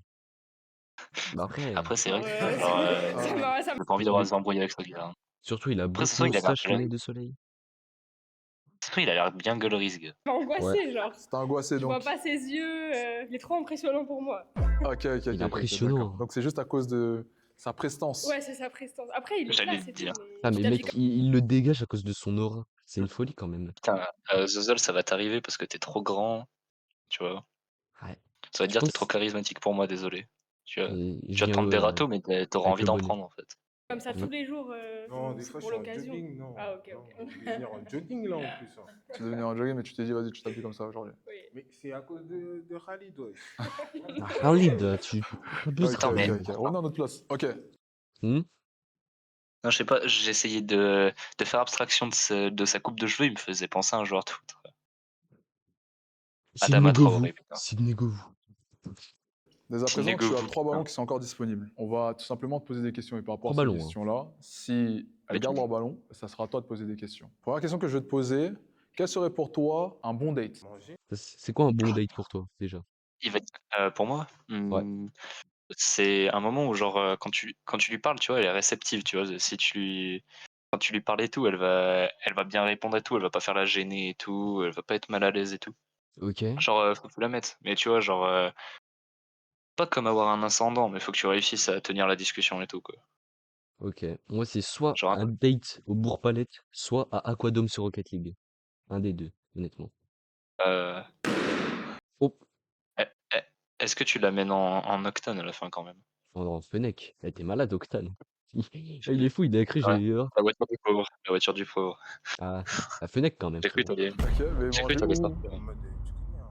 Bah après... Après, c'est vrai que Ouais, genre, ça j'ai pas envie d'avoir des embrouilles avec ce gars. Hein. Surtout, il a Après, beaucoup ce de soir, il a l'air moustaches, lunettes de soleil. Surtout, il a l'air bien gueulerie, ce gars. angoissé, genre. C'était angoissé Je vois donc. pas ses yeux, il est trop impressionnant pour moi. Ok, Il est impressionnant. d'accord. Donc c'est juste à cause de sa prestance. Ouais, c'est sa prestance. Après, il est J'allais classe le et tout, dire. Ah mais je mec, il le dégage à cause de son aura. C'est une folie quand même. Putain, Zozol, ça va t'arriver parce que t'es trop grand, tu vois. Ouais. Ça va te Je dire t'es pense- trop charismatique pour moi, désolé. Tu vas, Et je tu vas te viens, prendre des râteaux, mais t'auras avec envie le d'en bonnet. prendre, en fait. Comme ça tous les jours, Non, des c'est fois, je pour suis en l'occasion. jogging, non. Ah, ok, Non, ok. je vais venir en jogging, là, en plus. Hein. Tu devais venir en jogging, mais tu t'es dit, vas-y, tu t'habilles comme ça aujourd'hui. Oui. Mais c'est à cause de Khalid, ouais. Ah, Khalid, tu... abuse Ok, quand même. ok. Revenez à notre place. Ok. Hmm. Non, je sais pas, j'ai essayé de faire abstraction de sa coupe de cheveux, il me faisait penser à un joueur de foot. Adama Sidney Govou. Traoré, putain. Sidney Govou. Dès à Sidney présent, tu as Govou, 3 ballons putain. qui sont encore disponibles. On va tout simplement te poser des questions. Et par rapport à 3 ces ballons, hein. questions-là, si Mais elles gardent tu- leur ballon, ça sera à toi de poser des questions. Première question que je vais te poser, quel serait pour toi un bon date? Manger. C'est quoi un bon date pour toi, déjà? Il va pour moi, Ouais. c'est un moment où genre quand tu lui parles, tu vois, elle est réceptive, tu vois. Si quand tu lui parles et tout, elle va bien répondre et tout, elle va pas faire la gêner et tout, elle va pas être mal à l'aise et tout. Ok. Genre faut la mettre, mais tu vois, genre pas comme avoir un ascendant, mais faut que tu réussisses à tenir la discussion et tout quoi. Ok. Moi, c'est soit Genre un date au Bourg-Palette, soit à Aquadome sur Rocket League. Un des deux, honnêtement. euh, Oh, eh, eh, est-ce que tu l'amènes en octane à la fin quand même? en Fennec. Elle était malade, Octane. Il est fou, il a cru, Ouais, j'ai... la voiture du pauvre, la voiture du pauvre. Ah, la Fennec quand même, J'ai cru frérot. t'allais Ok, mais j'ai cru manger t'allais où? sortir. En mode, tu connais,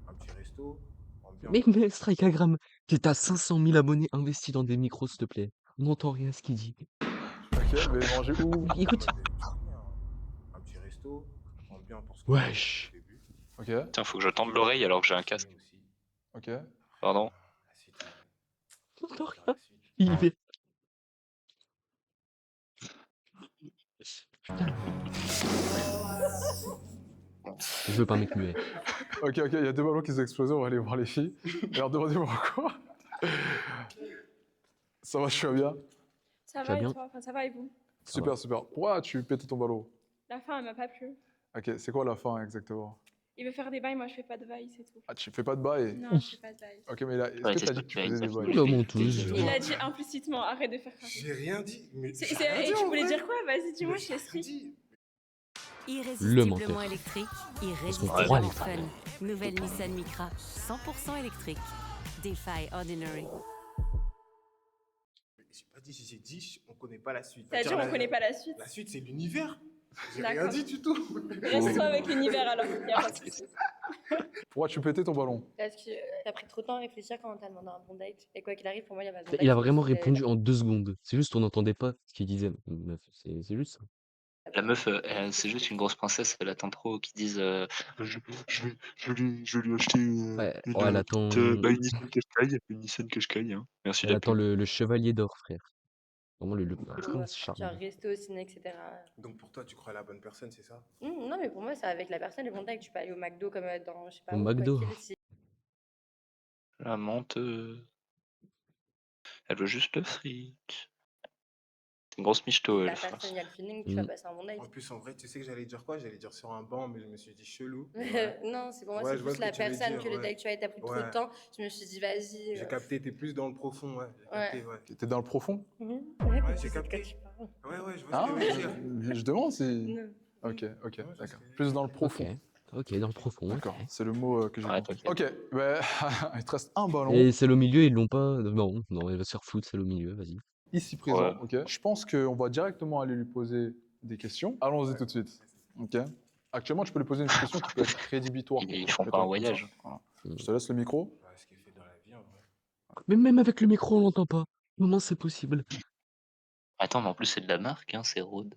un petit resto, ambiance. Mais Strikeagram, t'as 500 000 abonnés investis dans des micros, s'il te plaît. On n'entend rien ce qu'il dit. Ok, mais manger où? Écoute. En mode, tu connais, un petit resto, ambiance pour ce qu'on Wesh. au début. Ok, Tiens, faut que je tende l'oreille alors que j'ai un casque. Aussi. ok. Pardon. La suite, On n'entend rien. la suite. Il fait... Je veux pas un mec muet. Ok, il y a 2 ballons qui ont explosé, on va aller voir les filles. Alors demandez-moi quoi? Ça va, je suis bien. Ça Tu vas va et bien? toi? Enfin, ça va et vous? Super, super. Pourquoi tu pétais ton ballon? La fin, elle m'a pas plu. Ok, c'est quoi la fin exactement? Il veut faire des bails, moi je fais pas de bails, c'est tout. Ah, tu fais pas de bail? Non, je fais pas de bails. Ok, mais là, est-ce Ouais, que c'est t'as ça, dit que tu ouais, faisais des exactement. bails? La menteuse. Il a dit implicitement, arrête de faire ça. J'ai rien dit. Mais C'est- j'ai c'est- rien et dit, tu en voulais vrai. dire quoi? Vas-y, dis-moi, Mais je j'ai rien t'explique. dit. Irrésistiblement menteur. électrique, croit irrésistiblement les fun. Nouvelle Nissan Micra, 100% électrique. Defy Ordinary. J'ai pas dit, j'ai dit, on connaît pas la suite. C'est-à-dire, on connaît pas la suite. La suite, c'est l'univers. J'ai D'accord. rien dit du tout. Reste-toi avec l'univers alors, y a pas de souci. Pourquoi tu pétais ton ballon? Parce que t'as pris trop de temps à réfléchir quand t'as demandé un bon date. Et quoi qu'il arrive, pour moi, il y avait un bon date. Il a vraiment c'était- répondu en 2 secondes. C'est juste on n'entendait pas ce qu'il disait. Meuf, c'est juste ça. La meuf, c'est juste une grosse princesse, elle attend trop qu'ils disent je vais lui acheter Ouais, elle attend... une Nissan Qashqai, hein. Merci Elle la attend pub. le chevalier d'or, frère. Vraiment le Ouais, prince charmant. genre rester au ciné, etc. Donc pour toi, tu crois à la bonne personne, c'est ça? Non, mais pour moi, c'est avec la personne, le bon date. Tu peux aller au McDo comme dans, je sais pas Au où, quoi McDo. qu'il, si- La menteuse. Elle veut juste le fric. C'est une grosse michto, la elle, je pense. personne, il y a le feeling, tu vas Mm. passer un bon date. En plus, en vrai, tu sais que j'allais dire quoi? J'allais dire sur un banc, mais je me suis dit chelou. Non, c'est pour moi, Ouais, c'est je vois plus ce que la tu veux personne dire, que le ouais. date, tu vois, t'as pris trop Ouais. de temps. Je me suis dit, vas-y. J'ai capté, t'es plus dans le profond, ouais. J'ai Ouais. capté, ouais. T'es dans le profond? Ouais, Ouais, tu j'ai sais de quoi capté. tu parles. Ouais, je vois Ah, ce que tu veux dire. je demande si... Non. Ok, Ouais, je d'accord. sais. Plus dans le profond. Ok, dans le profond. D'accord, ok. c'est le mot que j'ai Ouais, compris. t'inquiète. Ok, bah, il te reste un ballon Et celle au milieu, ils l'ont pas. Non, elle va se faire foutre, celle au milieu, vas-y. ici présent, Ouais. ok? Je pense qu'on va directement aller lui poser des questions. Allons-y tout de suite, ok? Actuellement, tu peux lui poser une question qui peut être rédhibitoire. Ils font pas un voyage. Voilà. Je te laisse le micro. Ouais, ce qu'il fait dans la vie, en vrai. Mais même avec le micro, on l'entend pas. Comment c'est possible? Attends, mais en plus, c'est de la marque, hein, c'est Rode.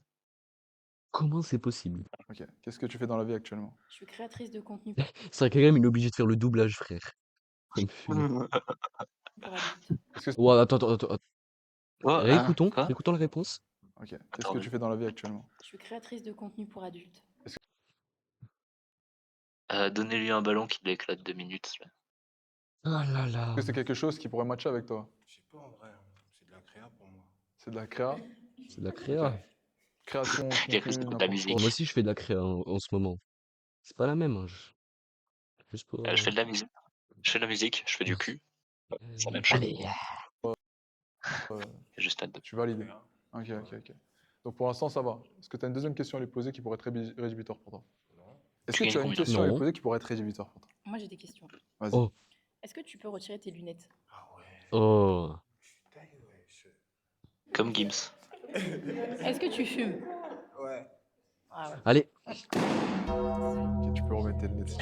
Comment c'est possible? Ok. Qu'est-ce que tu fais dans la vie actuellement? Je suis créatrice de contenu C'est vrai qu'Agram, il est obligé de faire le doublage, frère. Ça me fume. pour adultes. Est-ce que... Ouais, attends. Oh, hein, Réécoutons, quoi réécoutons la réponse. Ok. Qu'est-ce Attends, que tu fais dans la vie actuellement? Je suis créatrice de contenu pour adultes. Donnez-lui un ballon qui l'éclate 2 minutes. Là. Oh là là. Est-ce que c'est quelque chose qui pourrait matcher avec toi? Je sais pas, en vrai. C'est de la créa pour moi. C'est de la créa? C'est de la créa. Création, Il y a que contenu, c'est de la n'importe musique. quoi. Moi aussi, je fais de la créa en ce moment. C'est pas la même, hein. Juste pour. Je fais de la musique. Je fais de la musique, je fais du cul. C'est la même chose. Allez. C'est juste un deux. Tu valides. Ok. Donc pour l'instant, ça va. Est-ce que tu as une deuxième question à lui poser qui pourrait être rédhibitoire pour toi? Est-ce que Tu tu as gagnes une combien? question à lui Non. poser qui pourrait être rédhibitoire pour toi? Moi, j'ai des questions. Vas-y. Oh. Est-ce que tu peux retirer tes lunettes? Ah ouais. Oh. Putain, ouais. Comme Gims. Est-ce que tu fumes? Ouais. Ah ouais. Allez. Ok, tu peux remettre tes lunettes.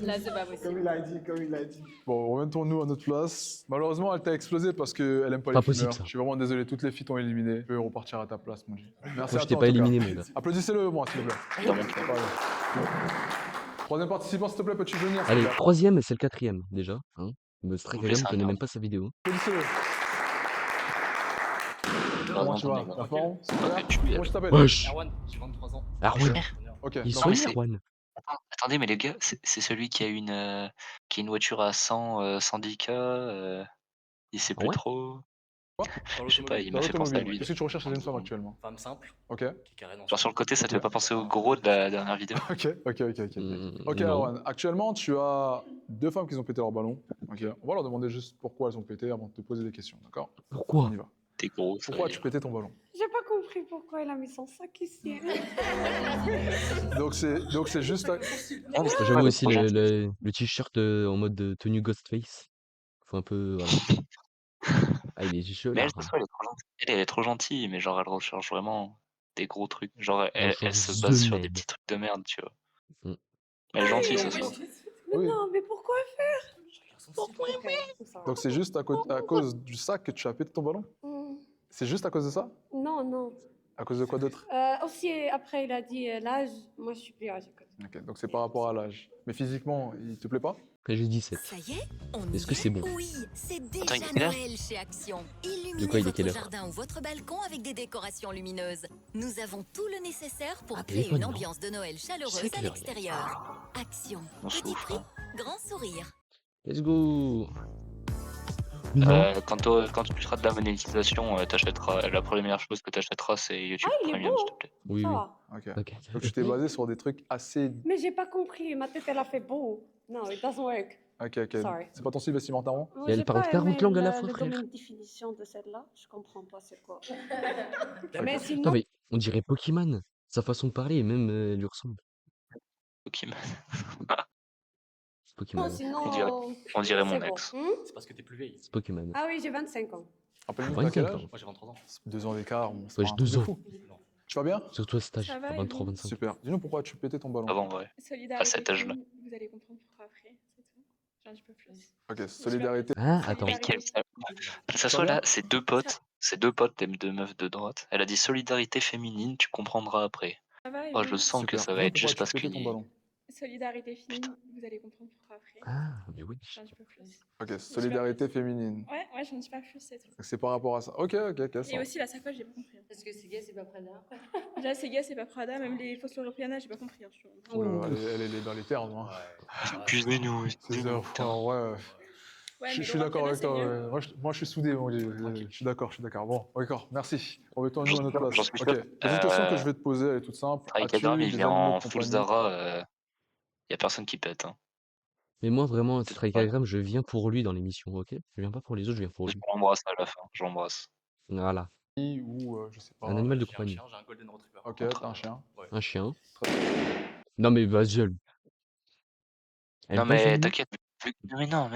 Là, c'est pas possible. Comme il a dit. Bon, remettons-nous à notre place. Malheureusement, elle t'a explosé parce qu'elle aime pas Pas les possible, fumeurs. ça. Je suis vraiment désolé, toutes les filles t'ont éliminé. Tu peux repartir à ta place, mon Dieu. Merci Moi, à je toi, t'ai en pas tout cas. éliminé, mon gars. Applaudissez-le, moi, s'il vous plaît. Dans mon cœur. Troisième participant, s'il te plaît, peux-tu venir? s'il te Allez, plaît troisième et c'est le quatrième, déjà. Hein. Le Strike Vous faites Agram ça, connaît merde. même pas sa vidéo. Applaudissez-le. Comment tu vas? La forme? Super. Comment tu t'appelles? Wesh. Erwan, j'ai 23 ans. Arwan. Ok. Il donc- soigne, c'est- Arwan. Attendez, mais les gars, c'est celui qui a une voiture à 110K. Il sait plus ouais trop. Quoi? Je sais pas, il Dans m'a fait penser à l'automobile. lui. Qu'est-ce que tu recherches chez une femme actuellement? Femme simple, Ok. qui est carrée dans Genre sur le côté, ça te fait pas penser au gros de la dernière vidéo. Ok. Ok, Non. Arwan. Actuellement, tu as deux femmes qui ont pété leur ballon. Ok. On va leur demander juste pourquoi elles ont pété avant de te poser des questions, d'accord? Pourquoi? On y va. T'es gros. ça Pourquoi veut tu dire. pétais ton ballon? J'ai pas compris pourquoi il a mis son sac ici. Donc c'est juste. Ah, mais c'est J'avoue pas aussi trop gentil. le t-shirt en mode tenue Ghostface. Faut un peu. Voilà. Ah, il est Mais elle, gelard. ce soir, elle est trop gentille. Elle est trop gentille, mais genre, elle recherche vraiment des gros trucs. Genre, elle Recherche se The base sur des Med. petits trucs de merde, tu vois. Mm. Elle est gentille, mais ce soir. Oui. non, mais pourquoi faire? Pourquoi? Donc c'est juste à cause du sac que tu as pété ton ballon? C'est juste à cause de ça? Non. À cause de quoi d'autre? Aussi, après, il a dit l'âge. Moi, je suis plus âgée que ça. Ok, donc c'est par rapport à l'âge. Mais physiquement, il te plaît pas? Après, j'ai 17. Ça y est, on Est-ce y que c'est est? bon? Oui, c'est Attends, il déjà est quelle heure? Noël chez Action. De Illuminez quoi, il est votre quelle heure? jardin ou votre balcon avec des décorations lumineuses. Nous avons tout le nécessaire pour Ah, créer téléphone, une non? ambiance de Noël chaleureuse C'est à quelle heure, l'extérieur. Action. On se Petit ouvre, prix, hein. grand sourire. Let's go. Non. Quand tu feras de la monétisation, t'achèteras. La première chose que t'achèteras, c'est YouTube Il est Premium, beau. s'il te plaît. Oui, Ça oui. va. Ok. Ok. Donc tu t'es basé sur des trucs assez. Mais j'ai pas compris. Ma tête, elle a fait beau. No, it doesn't work. Ok. Sorry. C'est pas ton style vestimentairement? Moi, elle j'ai parle pas 40 aimé langues à la fois, le frère. domaine de définition de celle-là. Je comprends pas c'est quoi. Ok. Mais Attends, sinon, mais on dirait Pokémon. Sa façon de parler, et même elle lui ressemble. Pokémon. C'est Pokémon. On dirait mon c'est bon. ex. C'est parce que t'es plus vieille. C'est Pokémon. Ah oui, j'ai 25 ans. Rappelle-nous, Ouais, t'as quel d'accord. âge? Moi j'ai 23 ans. 2 ans d'écart, bon, c'est Ouais, pas j'ai un truc 2 de ans. fou. Tu vas bien? Surtout à cet âge, Ça va, à et 23, vous 25. Super. Dis-nous pourquoi tu pétais ton ballon. Avant, ouais. Solidarité À cet âge-là. féminine, vous allez comprendre pourquoi après, c'est tout. J'en dis pas plus. Ok, solidarité. Ah, attends. Mais quel... Que ça soit là, c'est deux potes, des deux meufs de droite. Elle a dit solidarité féminine, tu comprendras après. Ça va, et Oh, vous je sens que Super. ça va Dis-nous être pourquoi juste tu parce pétais qu'il ton ballon. Solidarité féminine, vous allez comprendre pourquoi après. Ah, mais oui. J'en dis pas plus. Ok, solidarité féminine. Ouais, j'en dis pas plus, c'est tout. C'est par rapport à ça. Ok, ça Et va. aussi la sacoche, j'ai pas compris. Parce que c'est gay, c'est pas Prada. Là, c'est gars, c'est pas Prada, même les fausses Europeana, j'ai pas compris. Hein, Oula, elle est dans les termes. Hein. Excusez-nous. C'est ça, frère, ouais. Je suis d'accord avec toi. Ouais. Moi, je suis soudé. Moi, je suis d'accord. Bon, d'accord. Merci. Remettons-nous à notre place. J'en suis Ok. sûr. La deuxième question que je vais te poser, elle est toute simple. Avec As-tu Adam, il des vient animaux en de full compagnie? Zara. Y a personne qui pète. Hein. Mais moi, vraiment, Strike Agram, je viens pour lui dans l'émission, ok? Je viens pas pour les autres, je viens pour Je lui. l'embrasse à la fin. Je l'embrasse. Voilà. Ou, je sais pas. Un animal de J'ai un compagnie. chien, j'ai un golden retriever. Ok, t'as un chien. Un chien. Très bien. Non, mais vas-y, elle. Elle Non, base mais elle, t'inquiète. Mais non.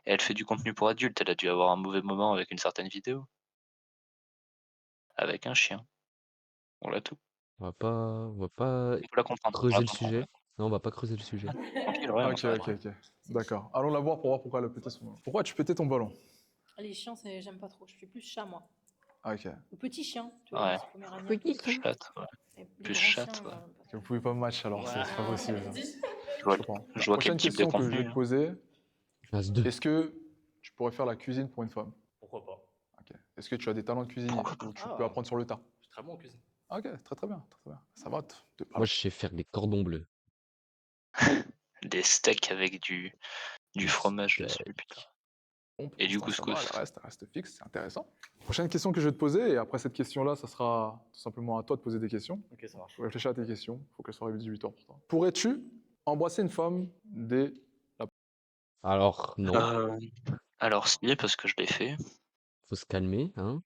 Elle fait du contenu pour adultes. Elle a dû avoir un mauvais moment avec une certaine vidéo. Avec un chien. On l'a tout. On va pas On peut la comprendre. on creuser la le comprend. sujet. Non, on va pas creuser le sujet. Tranquille, ouais, on Ok, s'en va. ok. D'accord. Allons la voir pour voir pourquoi elle a pété son ballon. Pourquoi tu pétais ton ballon? Les chiens, j'aime pas trop. Je suis plus chat, moi. Ok. Ou petit chien, tu vois, Ouais. c'est Poméranie. Petit chien. Chatte, ouais. Les Plus grands chatte, chiens, ouais. Parce que vous pouvez pas me match alors, c'est pas possible. Je vois, comprends. je vois quel Prochaine type de question que je vais contenu. te hein. poser. As 2. Est-ce que tu pourrais faire la cuisine pour une femme? Pourquoi pas? Ok. Est-ce que tu as des talents de cuisinier ou tu peux apprendre sur le tas? Je suis très bon en cuisine. Ok, très bien, très bien. Ça va. Moi, je sais faire des cordons bleus. Des steaks avec du fromage steaks. dessus, putain. Bon, pour Et du l'instant, ça va, couscous. elle reste fixe, c'est intéressant. Prochaine question que je vais te poser, et après cette question-là, ça sera tout simplement à toi de poser des questions. Ok, ça marche. Faut réfléchir à tes questions, il faut qu'elles soient arrivées 18 heures pour toi. Pourrais-tu embrasser une femme dès la Alors, non, Alors, si, parce que je l'ai fait. faut se calmer, hein.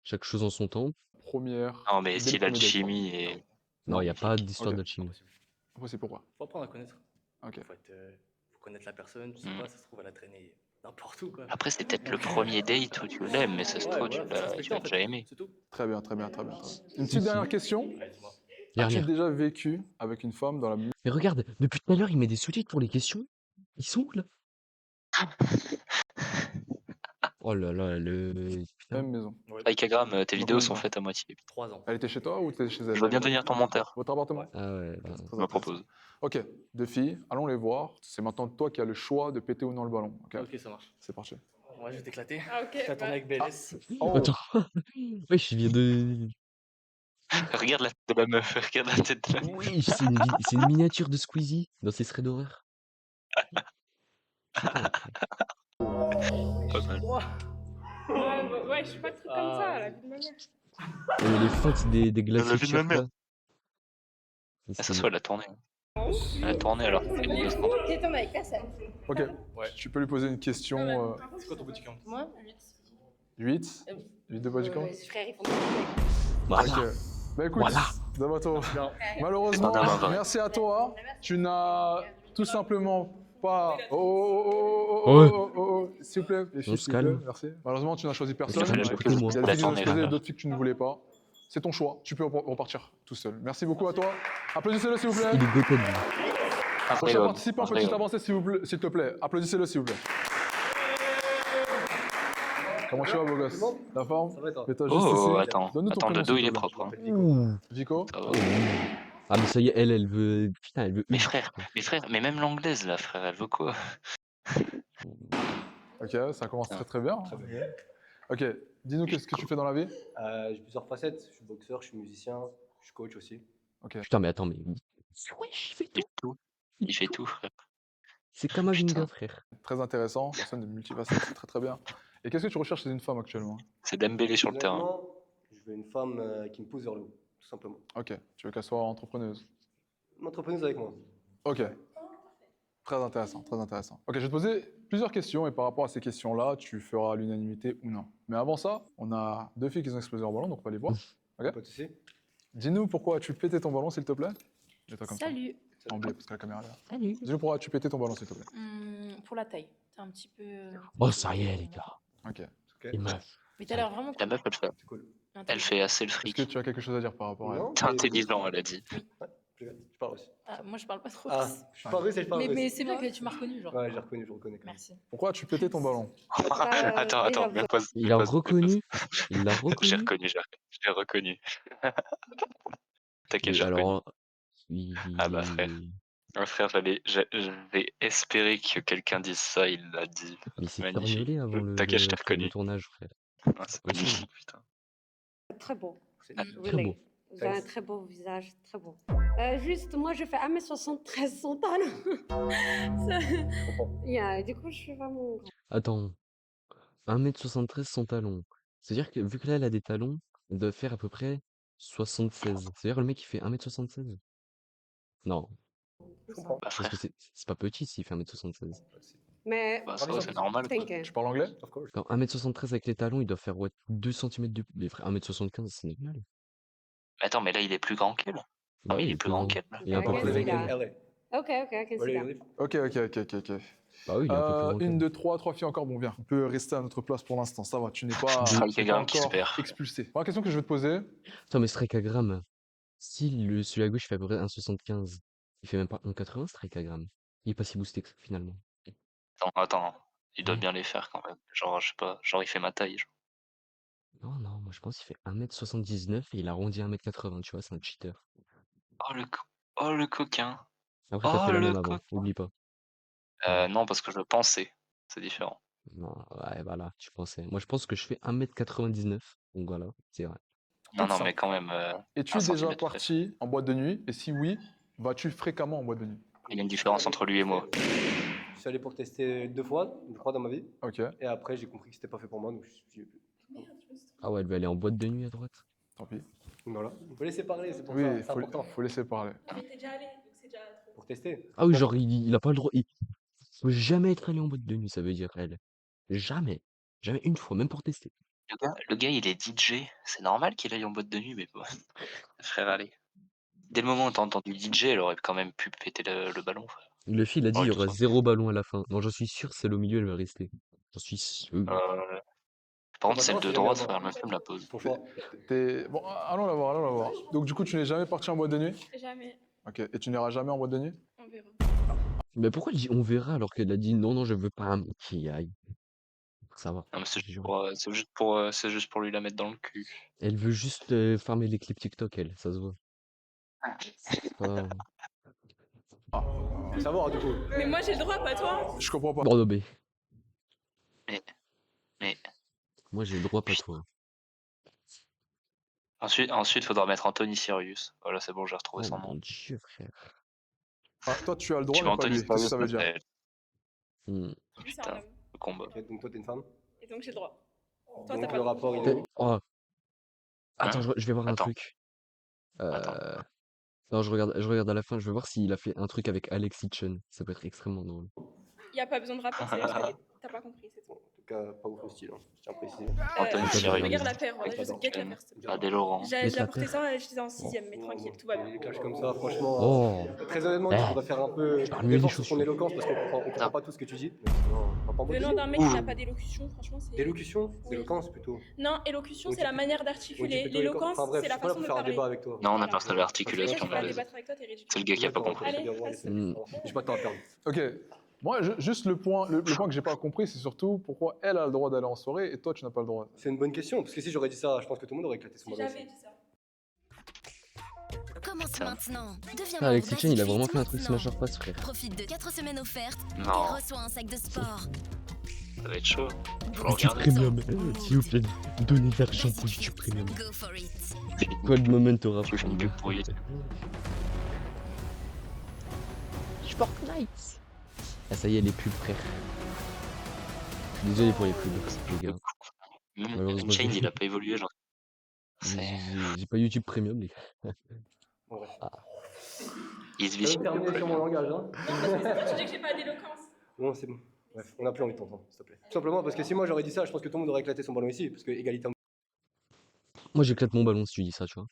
Chaque chose en son temps. première... Non, mais dès si le premier date? l'alchimie est. Non, il n'y a pas d'histoire Ok. d'alchimie. Impossible, pourquoi? Faut apprendre à connaître. Ok. Faut connaître la personne, je sais Hmm. pas, ça se trouve, elle a traîné n'importe où, quoi. Après, c'est peut-être le premier date où tu l'aimes, mais ça se trouve, tu voilà, faut se l'as respecter, en fait. déjà aimé. C'est tout. Très bien. Une petite dernière question. Ouais, dis-moi. As-tu Dernière. déjà vécu avec une femme dans la même Mais regarde, depuis tout à l'heure, il met des sous-titres pour les questions. Ils sont où, là? Oh là là, putain. maison? Ouais, Aikagram, tes Dans vidéos combien de sont temps? faites à moitié. 3 ans. Elle était chez toi ou tu étais chez elle? Je veux bien devenir ton monteur. Votre appartement? Ouais. Ah ouais, bah, Très Je me intéressant. propose. Ok, deux filles, allons les voir. C'est maintenant toi qui as le choix de péter ou non le ballon. Ok, Ok, ça marche. c'est parti. Ouais, je vais t'éclater. Ah, ok. Je vais tourner avec BLS. Oh, Attends. Ouais, je viens de... Regarde la tête de la meuf, regarde la tête de la meuf. Oui, c'est une miniature de Squeezie dans ses threads d'horreur. Putain. Pas mal. Ouais, je suis pas trop comme ça, la vie de ma mère. Il y a les feintes des glaciers La vie de ma mère. là. Ah, ça se voit, elle a tourné. Elle a tourné alors qu'elle fait une descente. T'es tombé avec personne. ok. Ouais. Tu peux lui poser une question. C'est quoi ton petit count? Moi, 8 8 de bas du camp. mes frères, ils font des Voilà. Ok. Bah écoute, Voilà. D'Amato, Bien. malheureusement, Madame Avare. merci à toi. Tu n'as tout simplement pas. S'il vous plaît, les filles, On se s'il vous plaît, calme. merci. Malheureusement, tu n'as choisi personne. calme, Il y a écoutez-moi. des filles qui La ont tournée, choisi, là. d'autres filles que tu ne voulais pas. C'est ton choix. Tu peux repartir tout seul. Merci beaucoup à toi. Applaudissez-le, s'il vous plaît. Il est goûté. Après, Prochain participant, après, petite avancée, s'il te plaît. Applaudissez-le, s'il vous plaît. Comment tu vas, beau gosse? La forme? Ça va, toi? Mets-toi juste Oh, ici. attends. Donne-nous ton Attends, le prénom, dos, s'il il te est plaît. propre. hein. Ouh. Vico? Ça va. Ah, mais ça y est, elle veut... Putain, elle veut... Mes frères, mais même l'anglaise, là, frère, elle veut quoi? Ok, ça commence Ah. très bien. Ok, dis-nous qu'est-ce que tu fais dans la vie? J'ai plusieurs facettes. Je suis boxeur, je suis musicien, je suis coach aussi. Ok. Putain, mais attends, mais... Wesh, il fait Il tout. fait tout. Il fait tout, frère. C'est comme un Putain. Vinga, frère. Très intéressant, personne de multifacette, c'est très bien. Et qu'est-ce que tu recherches chez une femme actuellement? C'est Dembélé sur le terrain. Honnêtement, je veux une femme qui me pousse vers le haut, tout simplement. Ok, tu veux qu'elle soit entrepreneuse? Une entrepreneuse avec moi. Ok. Très intéressant, très intéressant. Ok, je vais te poser plusieurs questions et par rapport à ces questions-là, tu feras l'unanimité ou non. Mais avant ça, on a deux filles qui ont explosé leur ballon, donc on va les voir. Ok. Pas de soucis. Dis-nous pourquoi as-tu pété ton ballon, s'il te plaît. Mets-toi comme Salut. ça. En bleu, parce que la caméra est là. Salut. Dis-nous pourquoi as-tu pété ton ballon, s'il te plaît. Pour la taille. T'es un petit peu. Oh, ça y est, les gars. Ok. Ok. Les meufs. Mais t'as l'air vraiment La meuf, C'est cool. elle fait assez le Est-ce fric. que tu as quelque chose à dire par rapport à elle? Non, T'es mais- intelligent, elle a dit. Je parle aussi. Ah, moi, je parle pas trop. Ah, je suis pas russe et je parle russe. Mais c'est bien que tu m'as reconnu, genre. Ouais, j'ai reconnu, je reconnais quand même. Merci. Pourquoi as-tu pété ton ballon? Attends, même pas. Il a reconnu. Il l'a J'ai reconnu. reconnu, j'ai reconnu. T'inquiète, j'ai reconnu. Alors... Ah bah, frère. Ah, frère, j'avais espéré que quelqu'un dise ça, il l'a dit. Mais c'est Magnifique. torgnolé avant le, T'inquiète, je t'ai le reconnu. tournage, frère. Ah, c'est Possible. magnifique, putain. Très beau. Très Really. beau. Vous avez un très beau visage, très beau. Juste, moi, je fais 1m73 sans talent. Yeah, du coup, je suis vraiment grande. Attends. 1m73 sans talon. C'est-à-dire que vu que là, elle a des talons, elle doit faire à peu près 76. C'est-à-dire que le mec, il fait 1m76. Non. Je comprends. Bah, Parce frère. que c'est pas petit s'il fait 1m76. Mais Bah, ça va, c'est normal. quoi. thinking. Tu parles anglais? Of course. Quand 1m73 avec les talons, il doit faire ouais, 2 cm de... Mais frère, 1m75, c'est normal. Attends, mais là, il est plus grand qu'elle. Bah oui, oui, il est plus grand qu'elle. Il est un peu Ok, plus c'est grand là. qu'elle. LA. Ok, I can Where see do you that. live? Ok. Bah oui, il est un peu plus grand Une, qu'elle. deux, trois filles encore, bon viens. On peut rester à notre place pour l'instant, ça va, tu n'es pas, Strike tu n'es pas Agram qui se encore perd. expulsé. La question que je vais te poser, Attends, mais Strike Agram, Si celui à gauche fait à peu près 1,75, il fait même pas 1,80 Strikeagram. Il est pas si boosté que ça, finalement. Attends, il doit Ouais. bien les faire quand même. Genre, je sais pas, genre il fait ma taille. Genre. Non, moi je pense qu'il fait 1,79 m et il arrondit à 1,80 m, tu vois, c'est un cheater. Oh le coquin. Après, t'as fait Oh la le même avant, coquin. oublie pas. Non, parce que je pensais. C'est différent. Non, ouais, voilà, tu pensais. Moi je pense que je fais 1,99 m, donc voilà, c'est vrai. Non, Toute mais simple. quand même. Es-tu un déjà centimètre près. parti en boîte de nuit? Et si oui, vas-tu fréquemment en boîte de nuit? Il y a une différence entre lui et moi. Je suis allé pour tester 2 fois, je crois, dans ma vie. Ok. Et après, j'ai compris que c'était pas fait pour moi, donc j'y vais plus. Ah ouais, elle va aller en boîte de nuit à droite. Tant pis. Voilà. Il faut laisser parler, c'est pour Oui, ça, il c'est important. faut laisser parler. Mais t'es déjà allé, donc c'est déjà trop. Pour tester. Ah oui, genre il a pas le droit. Il faut jamais être allé en boîte de nuit, ça veut dire elle. Jamais. Jamais une fois, même pour tester. Le gars, il est DJ. C'est normal qu'il aille en boîte de nuit, mais bon. Frère, allez. Dès le moment où t'as entendu DJ, elle aurait quand même pu péter le ballon, frère. Le fil a dit Oh, il y tout aura ça. 0 ballon à la fin. Non, j'en suis sûr, celle au milieu, elle va rester. J'en suis sûr. Par contre, celle de droite, frère, même me la pose. Ton choix. Bon, allons la voir, allons la voir. Donc du coup, tu n'es jamais parti en boîte de nuit? Jamais. Ok. Et tu n'iras jamais en boîte de nuit? On verra. Mais pourquoi elle dit on verra alors qu'elle a dit non, je veux pas un mec qui aille. Ça va. Non, mais c'est juste pour lui la mettre dans le cul. Elle veut juste farmer les clips TikTok, elle, ça se voit. C'est pas... Faut savoir, du coup. Mais moi j'ai le droit, pas toi. Je comprends pas. Bordeaux B. Mais. Moi j'ai le droit, pas toi. Ensuite, faudra mettre Anthony Sirius. Voilà, c'est bon, j'ai retrouvé son nom. Mon Dieu, frère. Ah, toi, tu as le droit, Tu mais vois pas Anthony lui. Qu'est-ce que Sirius, ça veut dire? Lui c'est un homme. Le combat. Ok, donc toi, t'es une femme? Et donc j'ai le droit. Toi t'as Donc pas le le droit. rapport, il est où? Oh. Attends, Hein? je vais voir un Attends. truc. Non, je regarde à la fin, je vais voir s'il a fait un truc avec Alex Hitchen. Ça peut être extrêmement drôle. Y a pas besoin de rapport, c'est juste que t'as pas compris, c'est tout. En tout cas, pas ouf au style, hein. Je tiens à préciser. Anthony Sirius. Regarde la paire, voilà, juste get la paire. s'il te plaît. Adé Laurent. J'ai apporté ça, je disais en 6ème, mais tranquille, tout va bien. Les clashs comme ça, franchement. Oh. Très honnêtement, tu devrais faire un peu mieux d'effort les sur ton éloquence parce qu'on comprend pas tout ce que tu dis. Mais sinon, on va pas en boîte de Venant nuit. d'un mec qui n'a pas d'élocution, franchement, c'est. D'élocution? D'éloquence plutôt. Non, élocution, On c'est dit la manière On dit d'articuler. plutôt L'éloquence, Enfin bref, c'est je la suis pas là façon pour de faire un parler. débat avec toi. Non, on a personne à Moi, l'articulation. je vais pas débattre avec toi, t'es ridicule. C'est le gars qui a pas compris. Allez, Ok. Moi, juste le point que j'ai pas compris, c'est surtout pourquoi elle a le droit d'aller en soirée et toi, tu n'as pas le droit. C'est une bonne question, parce que si j'aurais dit ça, je pense que tout le monde aurait éclaté son Si ballon. j'avais dit ça. Commence maintenant. Deviens Ah, Alex membre Hitchen, il a vraiment d'Activate fait un truc maintenant. Smash or Pass, frère. Profite de 4 semaines offertes Non. et reçois un sac de sport. Ça va être chaud. Faut le YouTube regarder. Premium, s'il vous plaît, donnez de l'argent pour YouTube Premium. Go for it. Gold Moment aura Tu fais une pub pour YouTube. Fortnite. Ah ça y est, les pubs, frère. Je suis désolé pour les pubs, les gars. Malheureusement, Chain, j'ai- il a pas évolué, genre. J'ai pas YouTube Premium, les gars. Il se Je vit vais sur terminer sur mon langage, hein. Tu dis que j'ai pas d'éloquence. Non, c'est bon. Bref, on n'a plus envie de t'entendre, s'il te plaît. Tout simplement parce que si moi j'aurais dit ça, je pense que tout le monde aurait éclaté son ballon ici, parce que égalité. Moi, j'éclate mon ballon si tu dis ça, tu vois.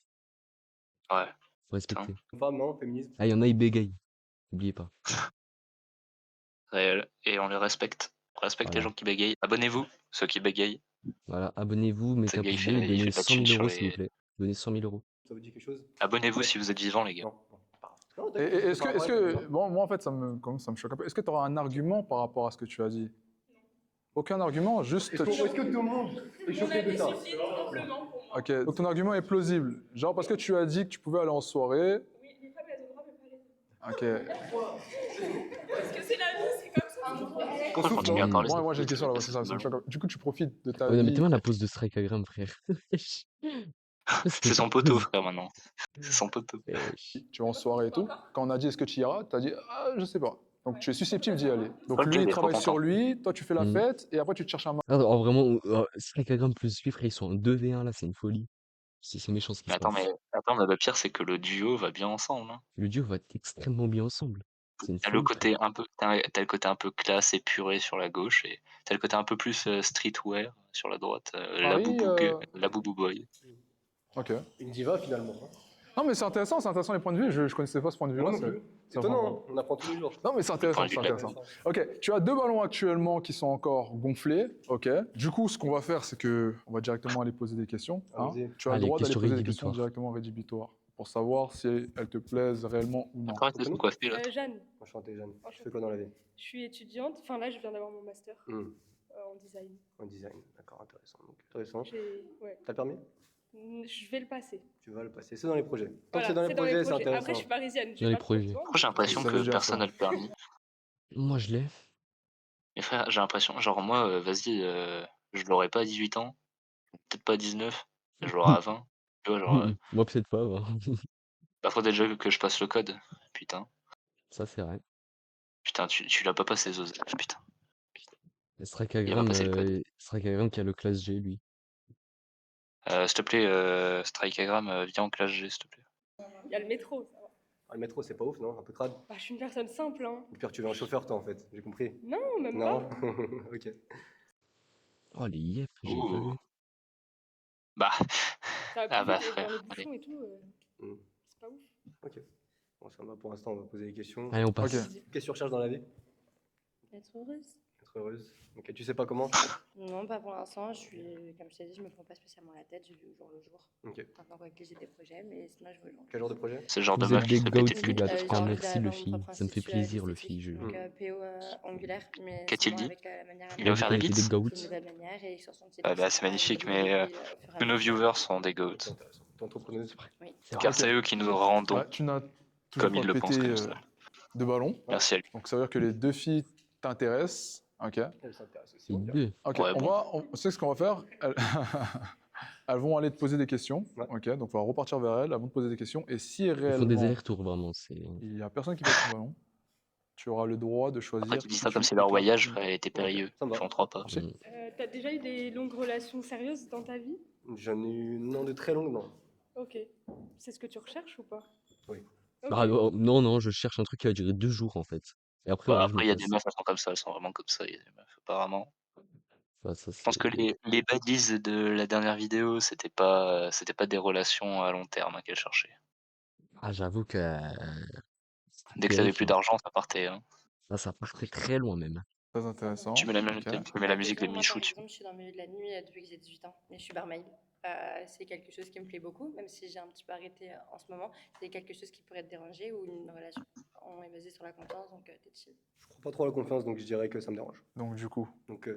Ouais. Faut respecter. Femme, non, féminisme. Ah, il y en a, ils bégayent. N'oubliez pas. Réel. Et on les respecte. On respecte les Voilà. gens qui bégayent. Abonnez-vous, ceux qui bégayent. Voilà, abonnez-vous, mettez un gars, il pouce fait- bleu et il donnez fait pas de 100 000 thunes sur euros, les- s'il vous plaît. Donnez 100 000 euros. Ça vous dit quelque chose? Abonnez-vous si vous êtes vivants, les gars. Non, Et est-ce que bon, moi en fait, ça me choque un peu. Est-ce que tu auras un argument par rapport à ce que tu as dit? Aucun argument, juste. Est-ce que tout le monde est choqué de ça? Suffit amplement pour moi. Ok, donc ton argument est plausible. Genre parce que tu as dit que tu pouvais aller en soirée. Oui, les femmes elles ont le droit, mais pas les hommes. Ok. Parce que c'est la vie, c'est comme ça. On souffle, continue à non parler, moi j'ai une c'est question là, cool. c'est ça, ça me choque un peu. Du coup, tu profites de ta Ouais, non, mais vie. t'es mal la pause de Strikeagram, frère. C'est son poteau, frère, maintenant. C'est son poteau. Tu vas en soirée et tout. Quand on a dit est-ce que tu y iras, tu as dit ah, je sais pas. Donc tu es susceptible d'y aller. Donc Ok, lui, il il est travaille trop sur content. lui, toi tu fais la Mhm. fête et après tu te cherches un mari. Ah, oh, vraiment, Strikeagram plus lui, frère, ils sont en 2v1 là, c'est une folie. C'est méchant ce qui se passe. Mais le pire, c'est que le duo va bien ensemble. Hein. Le duo va extrêmement bien ensemble. C'est une T'as le folie, côté un peu, t'as le côté un peu classe épuré sur la gauche et t'as le côté un peu plus streetwear sur la droite. La boubou boy. Ok. Une diva finalement. Non mais c'est intéressant les points de vue. Je connaissais pas ce point de vue-là. Moi non plus. C'est étonnant, hein. On apprend tous les jours. Non mais c'est intéressant, Point de c'est vue intéressant. Ok, tu as 2 ballons actuellement qui sont encore gonflés. Ok. Du coup, ce qu'on va faire, c'est que on va directement aller poser des questions. Hein. Allez-y. Tu as le Allez, droit d'aller questions poser des questions rédhibitoires. directement rédhibitoires. pour savoir si elles te plaisent réellement ou non. Après, c'est son coiffé, là. Jeanne, Enchanté, Jeanne. Tu Enchantée. fais quoi dans la vie? je suis étudiante. Enfin, là, je viens d'avoir mon master Hmm. en design. En design, d'accord, intéressant. Donc, intéressant. Ouais. T'as le permis? Je vais le passer. Tu vas le passer. C'est dans les projets. Tant Voilà, que c'est dans les projets, c'est intéressant. Après, je suis parisienne. Dans les projets. Pourquoi j'ai l'impression Ça veut que dire personne ça. n'a le permis? Moi, je l'ai. Mais frère, j'ai l'impression, genre moi, vas-y, je l'aurais pas à 18 ans, peut-être pas à 19, je l'aurai à 20. Tu vois, genre, Moi, peut-être pas. bah, faut déjà que je passe le code. Putain. Ça, c'est vrai. Putain, tu l'as pas passé, Zoz. Putain. Et Il a pas passé le code. Strikeagram qui a le classe G, lui. S'il te plaît, Strikeagram, viens en classe G, s'il te plaît. Il y a le métro, ça va. Ah, le métro, c'est pas ouf, non? Un peu crade. Bah, je suis une personne simple, hein. Au pire, tu veux un chauffeur, toi, en fait. J'ai compris. Non, même Non? pas. Ok. Oh, les yep, j'ai pas Ouh. vu. Bah. Ça va Ah plus bah, vite dans les frère, bouchons allez. et tout. Hmm. C'est pas ouf. Ok. Bon, ça va pour l'instant, on va poser des questions. Allez, on passe. Ok. Qu'est-ce que tu recherches dans la vie? Être heureuse. Être heureuse. Ok, tu sais pas comment? Non, pas pour l'instant. Comme je t'ai dit, je me prends pas spécialement la tête. Je vis au jour le jour. Ok. Maintenant, quoi que j'ai des projets, mais sinon, je veux le jour. Quel genre de projet? C'est le genre de Vous meuf êtes qui des se fait goats, péter les le gars. cul. J'ai Oh, envie merci, d'avoir Luffy. mon propre Ça me fait institut plaisir, Luffy. d'esthétique. Donc, PO Angulaire. Mais Qu'a-t-il seulement dit? avec la manière Il a offert des Vous êtes beats? des goats. de nouvelles manières et sur son site. Ah bah, c'est magnifique, mais tous nos viewers sont des goats. T'es entrepreneuse? Oui. Car c'est eux qui nous rendent Ouais, tu n'as toujours comme pas ils le pensent pété comme ça. de ballon. Merci à lui. Donc ça veut dire que les deux filles t'intéressent. Ok. Elle s'intéresse aussi. Les on dirait. deux. Ok, Ouais, bon. on sait ce qu'on va faire. Elles vont aller te poser des questions. Ouais. Ok, donc on va repartir vers elles. Elles vont te poser des questions. Et si Ils font des réellement allers-retours, vraiment. il n'y a personne qui pète ton ballon, tu auras le droit de choisir. Après, tu dis si ça comme tu si leur éclates voyage ou- était périlleux. Ça me va. Ils font 3 pas. Merci. T'as déjà eu des longues relations sérieuses dans ta vie? J'en ai eu, non, de très longues, non. Ok. C'est ce que tu recherches ou pas? Oui. Ok. Ah, non, non, je cherche un truc qui va durer 2 jours, en fait. Et après, Bah, voilà, je après, me il y a casse. des meufs, elles sont comme ça, elles sont vraiment comme ça. Il y a des meufs, apparemment. Enfin, ça, Je pense que les baddies de la dernière vidéo, c'était pas des relations à long terme qu'elles cherchaient. Ah, j'avoue que... Dès que t'avais plus d'argent, ça partait. Hein. Ça partait très loin, même. Très intéressant. Tu mets la, Ok. tu mets la musique de Moi, Michou, par tu exemple, je suis dans le milieu de la nuit depuis que j'ai 18 ans et je suis barmaid. C'est quelque chose qui me plaît beaucoup, même si j'ai un petit peu arrêté en ce moment. C'est quelque chose qui pourrait te déranger ou une relation. On est basé sur la confiance, donc t'es chill. Je crois pas trop à la confiance, donc je dirais que ça me dérange. Donc du coup, Donc,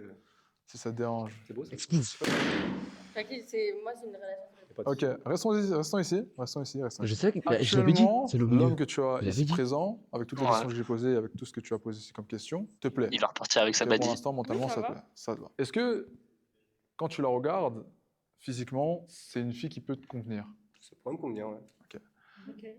si ça te dérange. c'est beau ça? Excuse. Moi, c'est une relation. Y a pas de Ok, restons ici. Je sais que je l'avais dit, Actuellement, c'est le l'homme mieux. que tu as Je l'avais ici dit. présent, avec toutes les Ouais. questions que j'ai posées, avec tout ce que tu as posé ici comme question, te plaît. Il va repartir avec sa Ok, pour badie. l'instant, mentalement, Oui, ça ça te va. plaît. Ça te va. Est-ce que, quand tu la regardes, physiquement, c'est une fille qui peut te convenir? Ça pourrait me convenir, ouais. Ok.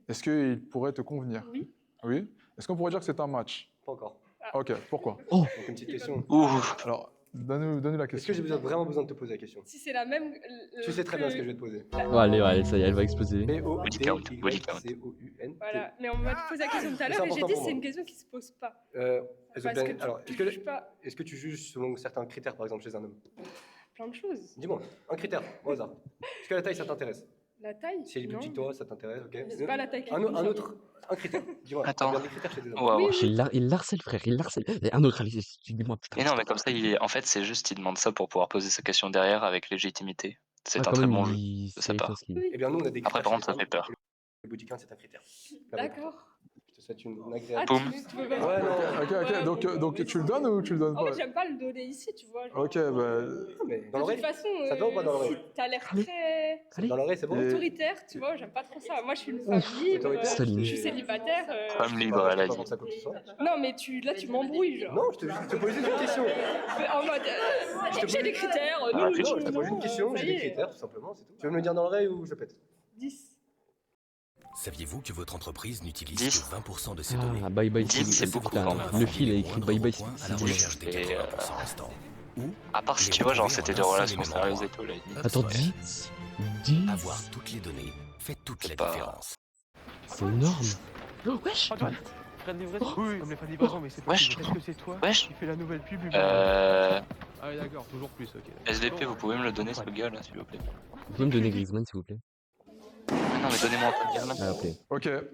Est-ce qu'il pourrait te convenir? Oui. Oui. Est-ce qu'on pourrait dire que c'est un match? Pas encore. Ok, pourquoi? Donc une petite question. Ouh, Alors, donne-nous la Est-ce question. que j'ai vraiment besoin de te poser la question? Si c'est la même. Tu sais très bien ce que je vais te poser. Oh, allez, ça y est, elle va exploser. Body count, body count. P-O-D-Y-C-O-U-N. Voilà, mais on m'a posé la question tout à Mais l'heure c'est et j'ai important dit pour c'est moi. une question qui se pose pas. Est-ce Parce que alors, tu juges pas est-ce que tu juges selon certains critères, par exemple, chez un homme? plein de choses. Dis-moi, un critère, au hasard. Est-ce que la taille, ça t'intéresse? La taille? Si elle est plus Non. petite que toi, ça t'intéresse, ok? C'est pas la taille qui Un touche, hein. autre, un critère. Dis-moi, Attends. regarde les critères chez des hommes. Waouh. Oui, Il l'harcèle, frère, il l'harcèle. Et un autre, allez, dis-moi, putain. Mais non, mais comme ça, en fait, c'est juste, il demande ça pour pouvoir poser sa question derrière avec légitimité. C'est Ah, un quand très même, bon jeu il de sa sait part. ce qu'il... Eh bien, nous, on a des critères. Après, par contre, chez ça les fait peur. femmes, et le body count, c'est un critère. D'accord. Je te souhaite une Ah, agréable. Boum. tu veux pas. Ouais, non. Ok, donc tu le donnes ou tu le donnes En fait, pas? j'aime pas le donner ici, tu vois. genre. Ok, bah... Non, mais dans De l'oreille. toute façon, Ça te va ou pas dans l'oreille? t'as l'air très Allez. Dans l'oreille, c'est bon? Et- autoritaire, tu vois, j'aime pas trop ça. Moi, je suis une femme libre, autoritaire, Staline. je suis célibataire. Femme libre, elle a pas dit. pour ça quoi que ce soit. Non, mais là, tu m'embrouilles, genre. Non, je te pose juste une question. En mode, j'ai des critères, Ah, non, Non, je te pose une question, ça j'ai y des est. critères, tout simplement, c'est tout. Tu veux me le dire dans l'oreille ou je pète? 10. Saviez-vous que votre entreprise n'utilise 10. que 20% de ses données? Ah, bye bye, 10, c'est beaucoup putain, quand même. le fil a écrit bye bye, à la c'est recherche des Et, 80% restants. Ou À part si les tu vois, genre, retrouver c'était en des un seul relations élément sérieuses droit. et tout, là. limite. Attends, Upswell. 10 Avoir toutes les données fait toute la pas- différence. C'est énorme. Oh, wesh. Frais de livraison? Oui, comme les frais de livraison, mais c'est pas Wesh. possible. Est-ce que c'est toi Wesh. qui fais la nouvelle pub Uber Euh... Ah oui, d'accord, toujours plus, ok. SVP, vous pouvez me le donner, ce gars, là, s'il vous plaît. Vous pouvez me donner Griezmann, s'il vous plaît? Ah non, mais donnez-moi Antoine Griezmann. Ah, ok. Ok,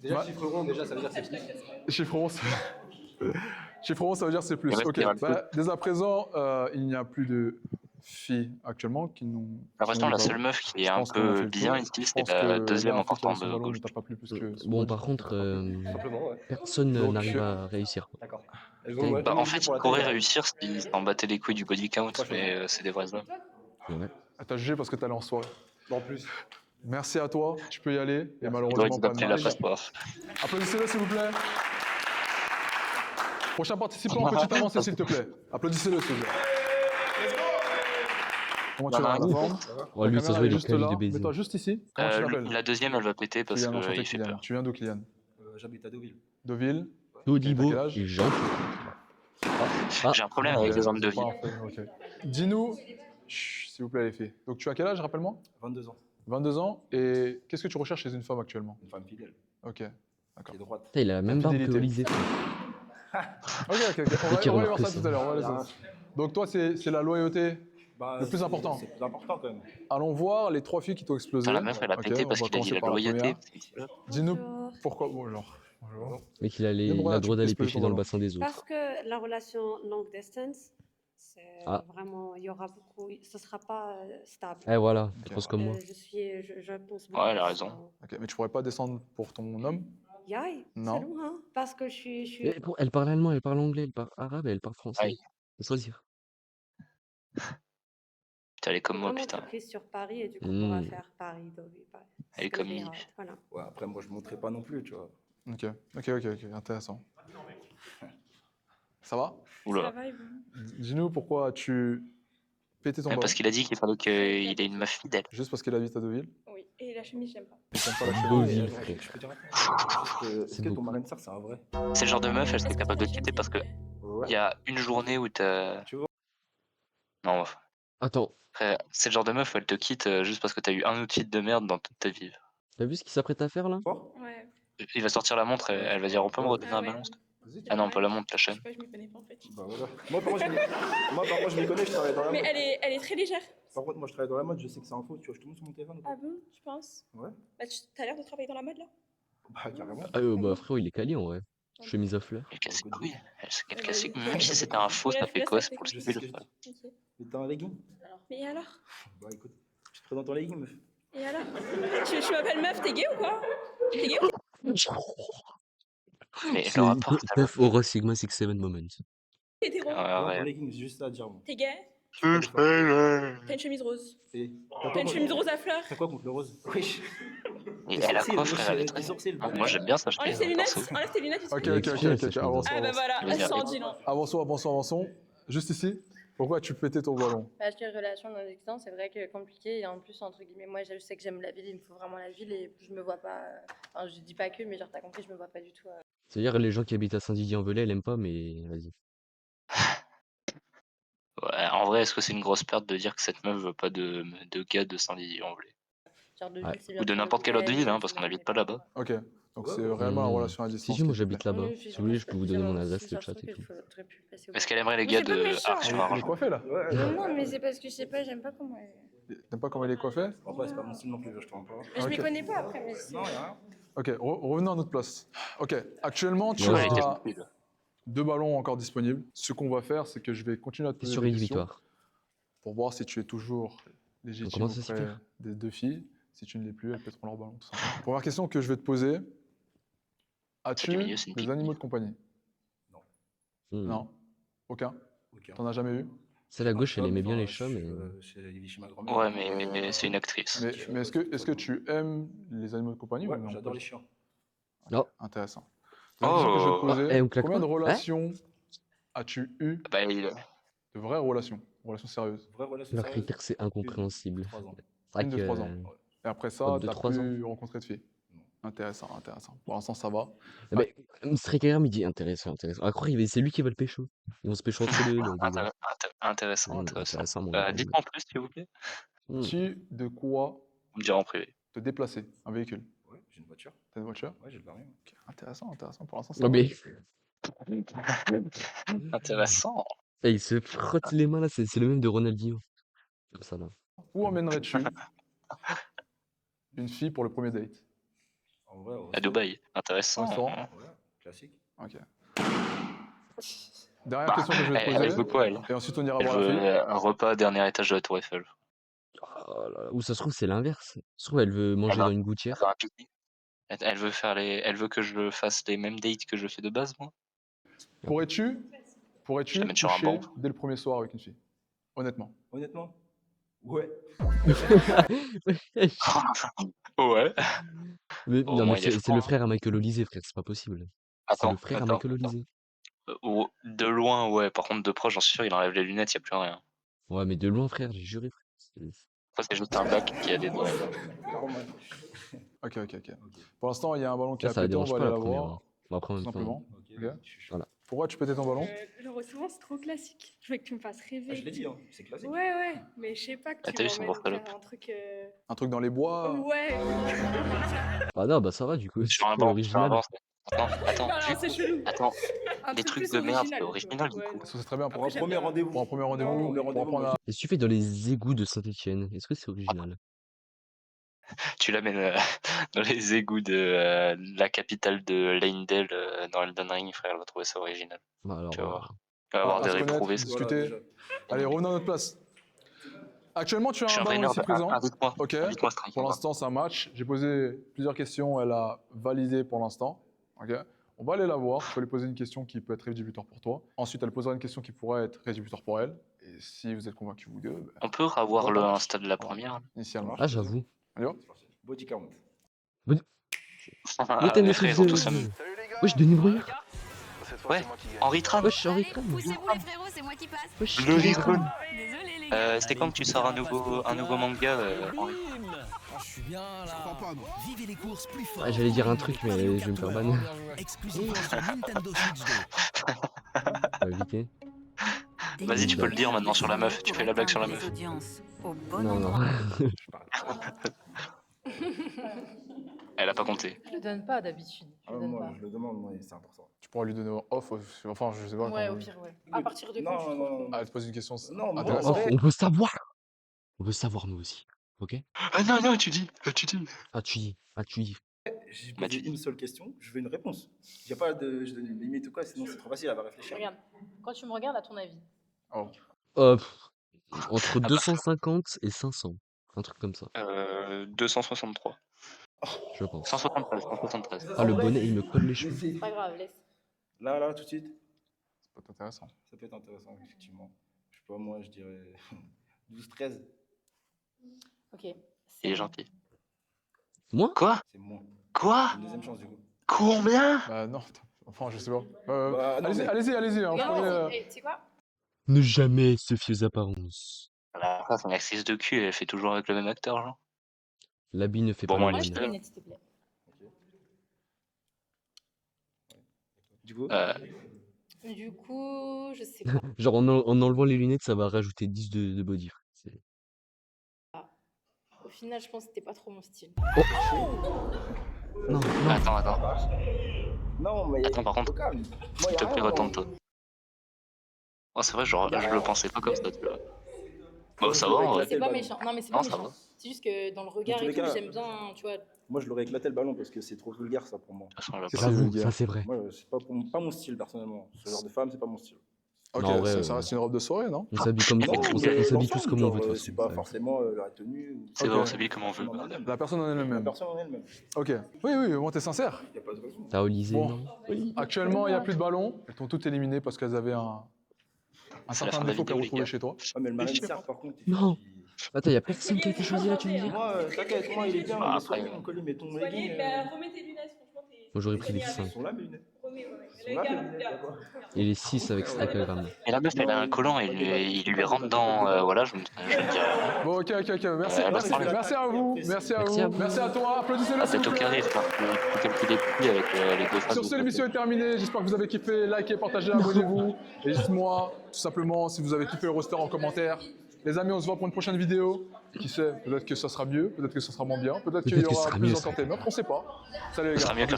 Déjà, chiffre rond, déjà, ça veut dire que c'est plus. chiffre rond, chiffre rond, ça veut dire c'est plus. Ouais, Ok, c'est vrai. bah, dès à présent, il n'y a plus de filles actuellement qui n'ont. J'ai l'impression que la seule meuf qui est un peu bien ici, c'est la deuxième en portant de gauche. Pas plus que Bon, par contre, Simplement, ouais. personne Donc, n'arrive à réussir. D'accord. Bah, en fait, ils pourraient réussir s'ils s'en battaient les couilles du body count, mais c'est des vrais hommes. Ouais. Elle t'a jugé parce que t'allais en soirée. En plus. Merci à toi, tu peux y aller. Et Il aurait malheureusement, dû pas de appeler la match. passe-poire. Applaudissez-le, s'il vous plaît. Prochain participant, petite avancée, s'il te plaît. Applaudissez-le, s'il vous plaît. Comment tu vas, la forme? Oh, lui, La ça caméra se voit, est il est juste quali là. de baiser. Mets-toi juste ici. Comment tu t'appelles? La deuxième, elle va péter parce Kylian, enchanté, qu'il fait Kylian. peur. Tu viens d'où, Kylian? J'habite à Deauville. Deauville. Audibo T'as quel âge? et Jean. J'ai un problème avec les hommes de ville. Ok. Dis-nous, chut, s'il vous plaît, les filles. Donc, tu as quel âge, rappelle-moi? 22 ans. 22 ans. Et qu'est-ce que tu recherches chez une femme actuellement? Une femme fidèle. Ok. D'accord. Qui est droite. Putain, il a la même barbe que fidélité. Olysée. Ok. On qui va aller remarque voir ça ça. tout à l'heure. on va aller voir ça. Donc, toi, c'est la loyauté le plus important. C'est plus important quand même. Allons voir les 3 filles qui t'ont explosé. Putain, la meuf, elle a Ok, pété on parce va qu'il a dit commencer la par loyauté. première. C'est- Dis-nous pourquoi. Bonjour. Mais qu'il a, il Voilà, a le tu droit peux d'aller exploser pêcher ton dans le ballon. bassin des autres. Parce que la relation longue distance, c'est Ah. vraiment, il y aura beaucoup, ce sera pas stable. Eh voilà, tu penses comme moi. Je pense beaucoup. Ouais, elle a raison. Ok, mais tu pourrais pas descendre pour ton homme? Yaï, Non. c'est loin, hein, parce que je suis. Mais bon, elle parle allemand, elle parle anglais, elle parle arabe et elle parle français. Aïe. Faut choisir. Putain, elle est comme moi, Vraiment putain. prise sur Paris et du coup, on va Hmm. faire Paris, Deauville, Paris. Elle est C'est comme les Nick. routes, Voilà. Ouais, après, moi, je ne monterai pas non plus, tu vois. Ok, intéressant. Ça va? Oula. Ça va, et vous? Dis-nous pourquoi as-tu pété ton ballon? Parce qu'il a dit qu'il fallait qu'il ait une meuf fidèle. Juste parce qu'il habite à Deauville? Oui, et la chemise, j'aime pas. Et t'aimes pas la chemise? Deauville, Je frère. peux dire un truc? Est-ce que ton beaucoup. marraine sœur, c'est un vrai? C'est le genre de meuf, elle serait capable de te quitter parce que Ouais. il y a une journée où t'as. Tu vois? Non, Attends, frère, c'est le genre de meuf où elle te quitte juste parce que t'as eu un outfit de merde dans toute ta vie. t'as vu ce qu'il s'apprête à faire là? Ouais. Il va sortir la montre, elle va dire on peut me redonner un balance? Ah non, pas la montre, la Je chaîne. sais pas, je m'y connais pas en fait. Bah voilà. Moi, par contre, je m'y connais, je travaille dans la Mais mode. elle est très légère. Par contre, moi, je travaille dans la mode, je sais que c'est un faux. Tu vois, je te montre sur mon téléphone ou pas? Ah bon, tu penses? Ouais. Bah, t'as l'air de travailler dans la mode là? Bah, carrément. Ah bah frérot, il est quali en vrai. Chemise à fleurs. Elle casse les couilles. Elle casse les couilles. Même si c'était un faux, ça fait quoi? C'est pour le Je style. sais ce que je dis. Mais t'as un legging? Mais alors? Bah écoute, tu te présentes en legging, meuf. Et alors? Tu m'appelles meuf, t'es gay ou quoi? T'es gay ou Mais C'est le rapport, t'as F Aura Sigma 67 Moments. t'es hétéro? Ouais, Présente en ouais. legging, c'est juste ça à dire, moi. T'es gay? T'as une chemise rose? Et T'as une chemise rose à fleurs? T'as quoi contre le rose? Wesh. Et elle a quoi, frère? Elle est très... Moi, j'aime bien ça. Enlève tes lunettes, enlève tes lunettes. Ok, avançons. Ah bah voilà, Vas-y, elle s'en dit non. Avançons. Juste ici. Pourquoi as-tu pété ton ballon? Parce que relation dans l'existence, c'est vrai que compliqué. Et en plus, entre guillemets, moi, je sais que j'aime la ville, il me faut vraiment la ville. Et je me vois pas. Enfin, je dis pas que, mais genre, t'as compris, je me vois pas du tout. C'est-à-dire les gens qui habitent à Saint-Didier-en-Velay, elle aime pas, mais vas-y. Ouais, en vrai, est-ce que c'est une grosse perte de dire que cette meuf veut pas de gars de Saint-Didier-en-Velay? Genre de Ouais. ville, c'est bien Ou de pour n'importe le quelle autre week-end, ville, hein, c'est parce qu'on bien, n'habite mais pas là-bas. Ok, donc c'est vraiment la relation à distance. Si, moi qui te j'habite plaît. là-bas. Oui, Si vous voulez, je peux vous donner mon adresse, le le chat et tout. Est-ce qu'elle aimerait les Mais gars c'est pas de méchant. Arc sur Elle est Argent? coiffée là? Non, mais c'est parce que je sais pas, j'aime pas comment elle. T'aimes pas comment elle est coiffée? Après, c'est pas mon style non plus, je te rends pas. Mais je m'y Ok. connais pas après, mais c'est. Non, y'a rien. Ok, revenons à notre place. Ok, actuellement tu Ouais, elle était as rapide. 2 ballons encore disponibles. Ce qu'on va faire, c'est que je vais continuer à te T'es poser sur des une questions victoire. pour voir si tu es toujours légitime commence à s'y auprès faire. des 2 filles. Si tu ne l'es plus, elles pèteront leur ballon. Tout simplement. Première question que je vais te poser. As-tu du milieu, c'est une des pique. animaux de compagnie? Hmm. Non. Aucun? Aucun. T'en as jamais eu? Celle à gauche, elle aimait bien Enfin, les chats, mais. il vit chez ma grand-mère. Ouais, mais c'est une actrice. Mais est-ce que tu aimes les animaux de compagnie Ouais, ou non? j'adore les chiens. Non. Intéressant. Deuxième question que je vais te Oh. poser. Eh, on claque Combien de pas. relations as-tu eu? Bah, De vraies relations sérieuses? Vraie relation Leur sérieuse. critère, c'est incompréhensible. 3 ans. C'est vrai Une de que, 3 ans. Et après ça, de t'as 3 plus rencontré de filles? Intéressant. Pour l'instant, ça va. Mais Striker me dit intéressant. À croire, c'est lui qui va le pécho. Ils vont se pécho entre eux. Donc, Intéressant. intéressant, mon Dites-moi en plus, s'il vous plaît. As-tu de quoi Vous me direz en privé. te déplacer? Un véhicule? Ouais, j'ai une voiture. T'as une voiture? Ouais, j'ai le permis. Ok, intéressant. Pour l'instant, ça Non, va. mais Intéressant. il se frotte les mains là, c'est le même de Ronaldinho. Comme ça là. Où emmènerais-tu une fille pour le premier date? En vrai, À Dubaï. Intéressant. Restaurant? Ouais, classique. Ok. Dernière question que je vais te Elle poser. veut quoi, elle? Et ensuite, on ira Elle voir la veut fille. un repas dernier étage de la Tour Eiffel. Oh là là. Ou ça se trouve, c'est l'inverse. Ça se trouve, elle veut manger dans une Elle gouttière. veut un pique-nique. Elle veut que je fasse les mêmes dates que je fais de base, moi. Pourrais-tu Je la mets sur un coucher banc. dès le premier soir avec une fille? Honnêtement. Honnêtement? Ouais. Ouais. Mais, Au non, mais moins, il est c'est franc, le hein. frère à Michael Olysée, frère, c'est pas possible. C'est le frère à Michael Olysée. De loin, ouais. Par contre, de proche, j'en suis sûr, il enlève les lunettes, il n'y a plus rien. Ouais, mais de loin, frère, j'ai juré, frère. Ça, c'est juste un bac qui a des doigts. Ok. Pour l'instant, il y a un ballon qui Là, a ça la pété, on dérange va pas aller la la première. voir. Hein. Bon, après, en Tout même temps. simplement. Ok. Voilà. Pourquoi tu pétais ton ballon? Genre, souvent, c'est trop classique. Je veux que tu me fasses rêver. Je l'ai dit, hein, c'est classique. Ouais, mais je sais pas que Ah, tu t'as vu, c'est m'emmènes mon salope. faire un truc. Un truc dans les bois? Ouais. Ah non, bah ça va, du coup. Sur un C'est banc, original. Attends. Non, c'est chelou. Attends. Un Les truc trucs plus de merde, original, c'est original, du coup. Ça, c'est très bien pour Après, un premier rendez-vous. Pour un premier rendez-vous, pour apprendre à... Et si tu fais dans les égouts de Saint-Étienne, est-ce que c'est original? Tu l'amènes dans les égouts de la capitale de Leyndell dans Elden Ring, frère, elle va trouver ça original. Bah alors, Tu vas voir. Elle va avoir à des se connaître, réprouvés. discuter. Allez, revenons à notre place. Actuellement, tu Je as suis un un ballon traîneur, ici présent. invite-moi. Ok. Invite-moi, Strike. Pour l'instant, c'est un match. J'ai posé plusieurs questions. Elle a validé pour l'instant. Ok. On va aller la voir. Tu vas lui poser une question qui peut être rédhibitoire pour toi. Ensuite, elle posera une question qui pourrait être rédhibitoire pour elle. Et si vous êtes convaincus, vous deux, On peut revoir le pourquoi pas. Insta de la première. Initialement. Ah, j'avoue. Allez hop. Body count. Mais t'as Les mis frères, ils ont tous un... Wesh, Denis Bruyère. Ouais, Henri Tram. Wesh, Henri Tram. Poussez-vous les frérots, c'est moi qui passe. Wesh, Le Henri Rigon. Tram. Désolé les gars. C'était quand que tu sors un nouveau manga, Henri? Je suis bien là. Je comprends pas, moi. Vivez les courses plus fort. Ah, j'allais dire un truc, mais je vais me faire ban. Exclusivement sur Nintendo Switch 2. On va éviter. Vas-y, tu peux le dire maintenant sur la meuf. Tu fais la blague sur la meuf. Non, non. Elle a pas compté. Je le donne pas d'habitude. Je le donne pas. Je le demande, moi, c'est important. Tu pourras lui donner off. Enfin, je sais pas. Ouais, au pire, ouais. À partir de quand Non. Ah, elle te pose une question Non, moi, intéressante. On veut savoir. On veut savoir, nous aussi. Ok? Ah non, tu dis. Ah, tu dis. J'ai posé une seule question, je veux une réponse. Il n'y a pas de je donne une limite ou quoi, sinon c'est trop facile, elle va réfléchir. Regarde, quand tu me regardes, à ton avis. Entre 250 et 500. Un truc comme ça. 263. Je pense. 173. Ah, le bonnet, il me colle les cheveux. C'est pas grave, laisse. Là, tout de suite. Ça peut être intéressant. Ça peut être intéressant, effectivement. Je sais pas, moi, je dirais 12-13. Ok. Il est gentil. Moi? Quoi? C'est moins. Quoi? Une deuxième chance, du coup. Combien? Bah non, enfin, je sais pas. Bah, non, allez-y, mais- allez-y. Hein, prenez, Tu sais quoi? Ne jamais se fier aux apparences. La race, une actrice de cul, elle fait toujours avec le même acteur, genre. L'habit ne fait Bon, pas moi, le elle Moi, est je moine. te s'il te plaît. Du coup Du coup, je sais pas. Genre, en enlevant les lunettes, ça va rajouter 10 de body. C'est- Au final, je pense que c'était pas trop mon style. Non, non. Attends. Non, mais. Attends, par contre, calme. s'il te plaît, retente-toi. Oh, c'est vrai, genre, je le pensais pas comme ça, tu vois. Bon, ça va, en vrai. C'est pas méchant. Non, mais c'est pas Non, ça méchant. va. C'est juste que dans le regard tous et les tout, cas- j'aime bien, tu vois. Moi, je l'aurais éclaté le ballon parce que c'est trop vulgaire, ça, pour moi. De toute façon, elle va C'est pas. ça, J'avoue, vulgaire. ça c'est vrai. Moi, c'est pas mon style, personnellement. Ce genre de femme, c'est pas mon style. Ok, Non, en vrai, ça reste une robe de soirée, non? On s'habille comme Non, on mais s'habille tous l'ensemble, comme on genre, veut de toute c'est façon. pas forcément la tenue. C'est Ok. vrai, on s'habille comme on veut. La personne en La elle-même. personne en elle-même. Ok. Oui, moi, t'es sincère. Il n'y a pas de raison. T'as Olysée, Bon. non? Actuellement, il n'y a plus de ballons. Elles t'ont toutes éliminées parce qu'elles avaient un C'est la certain fin de la défaut qu'elles vidéo, les retrouvaient gars. chez toi. Ah, mais le marine sert, par contre. Non. Attends, y a personne qui a été choisi là, tu veux dire? Moi, t'inquiète, moi, il est bien. Ah, le après, soigné, mon colis, mais ton Soignez, legging. mais remets tes lunettes, franchement. Moi j'aurais pris les 5. Ils sont là, mes lunettes. Remets, ouais. Ils sont là, mes lunettes, Regarde. d'accord. Et les 6 avec Strikagram. Et la meuf, elle a un collant et il lui rentre dans. Voilà, je me dis. Bon, ok. Merci. bah, Merci à vous. Merci à vous. Merci à vous. Merci à toi. Applaudissez-le, Ah, s'il c'est vous au plaît. carré, frère. Faut calculer les prix avec les deux phrases. Sur ce, l'émission est terminée. J'espère que vous avez kiffé. Likez, partagez, abonnez-vous. Et dites-moi, tout simplement, si vous avez kiffé le roster en commentaire. Les amis, on se voit pour une prochaine vidéo. Qui sait, peut-être que ça sera mieux, peut-être que ça sera moins bien, peut-être qu'il y Peut-être que ce aura sera plus mieux, d'entertainment, on sait pas. Salut les Ça gars. sera mieux que la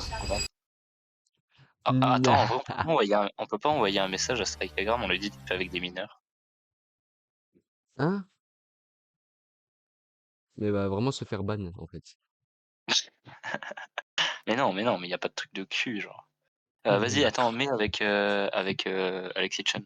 attends, on peut pas envoyer un message à Strikagram, on lui dit qu'il fait avec des mineurs. Hein? Mais bah vraiment se faire ban en fait. Mais non, mais y a pas de truc de cul, genre. Vas-y, attends, mets avec Alexis Chen.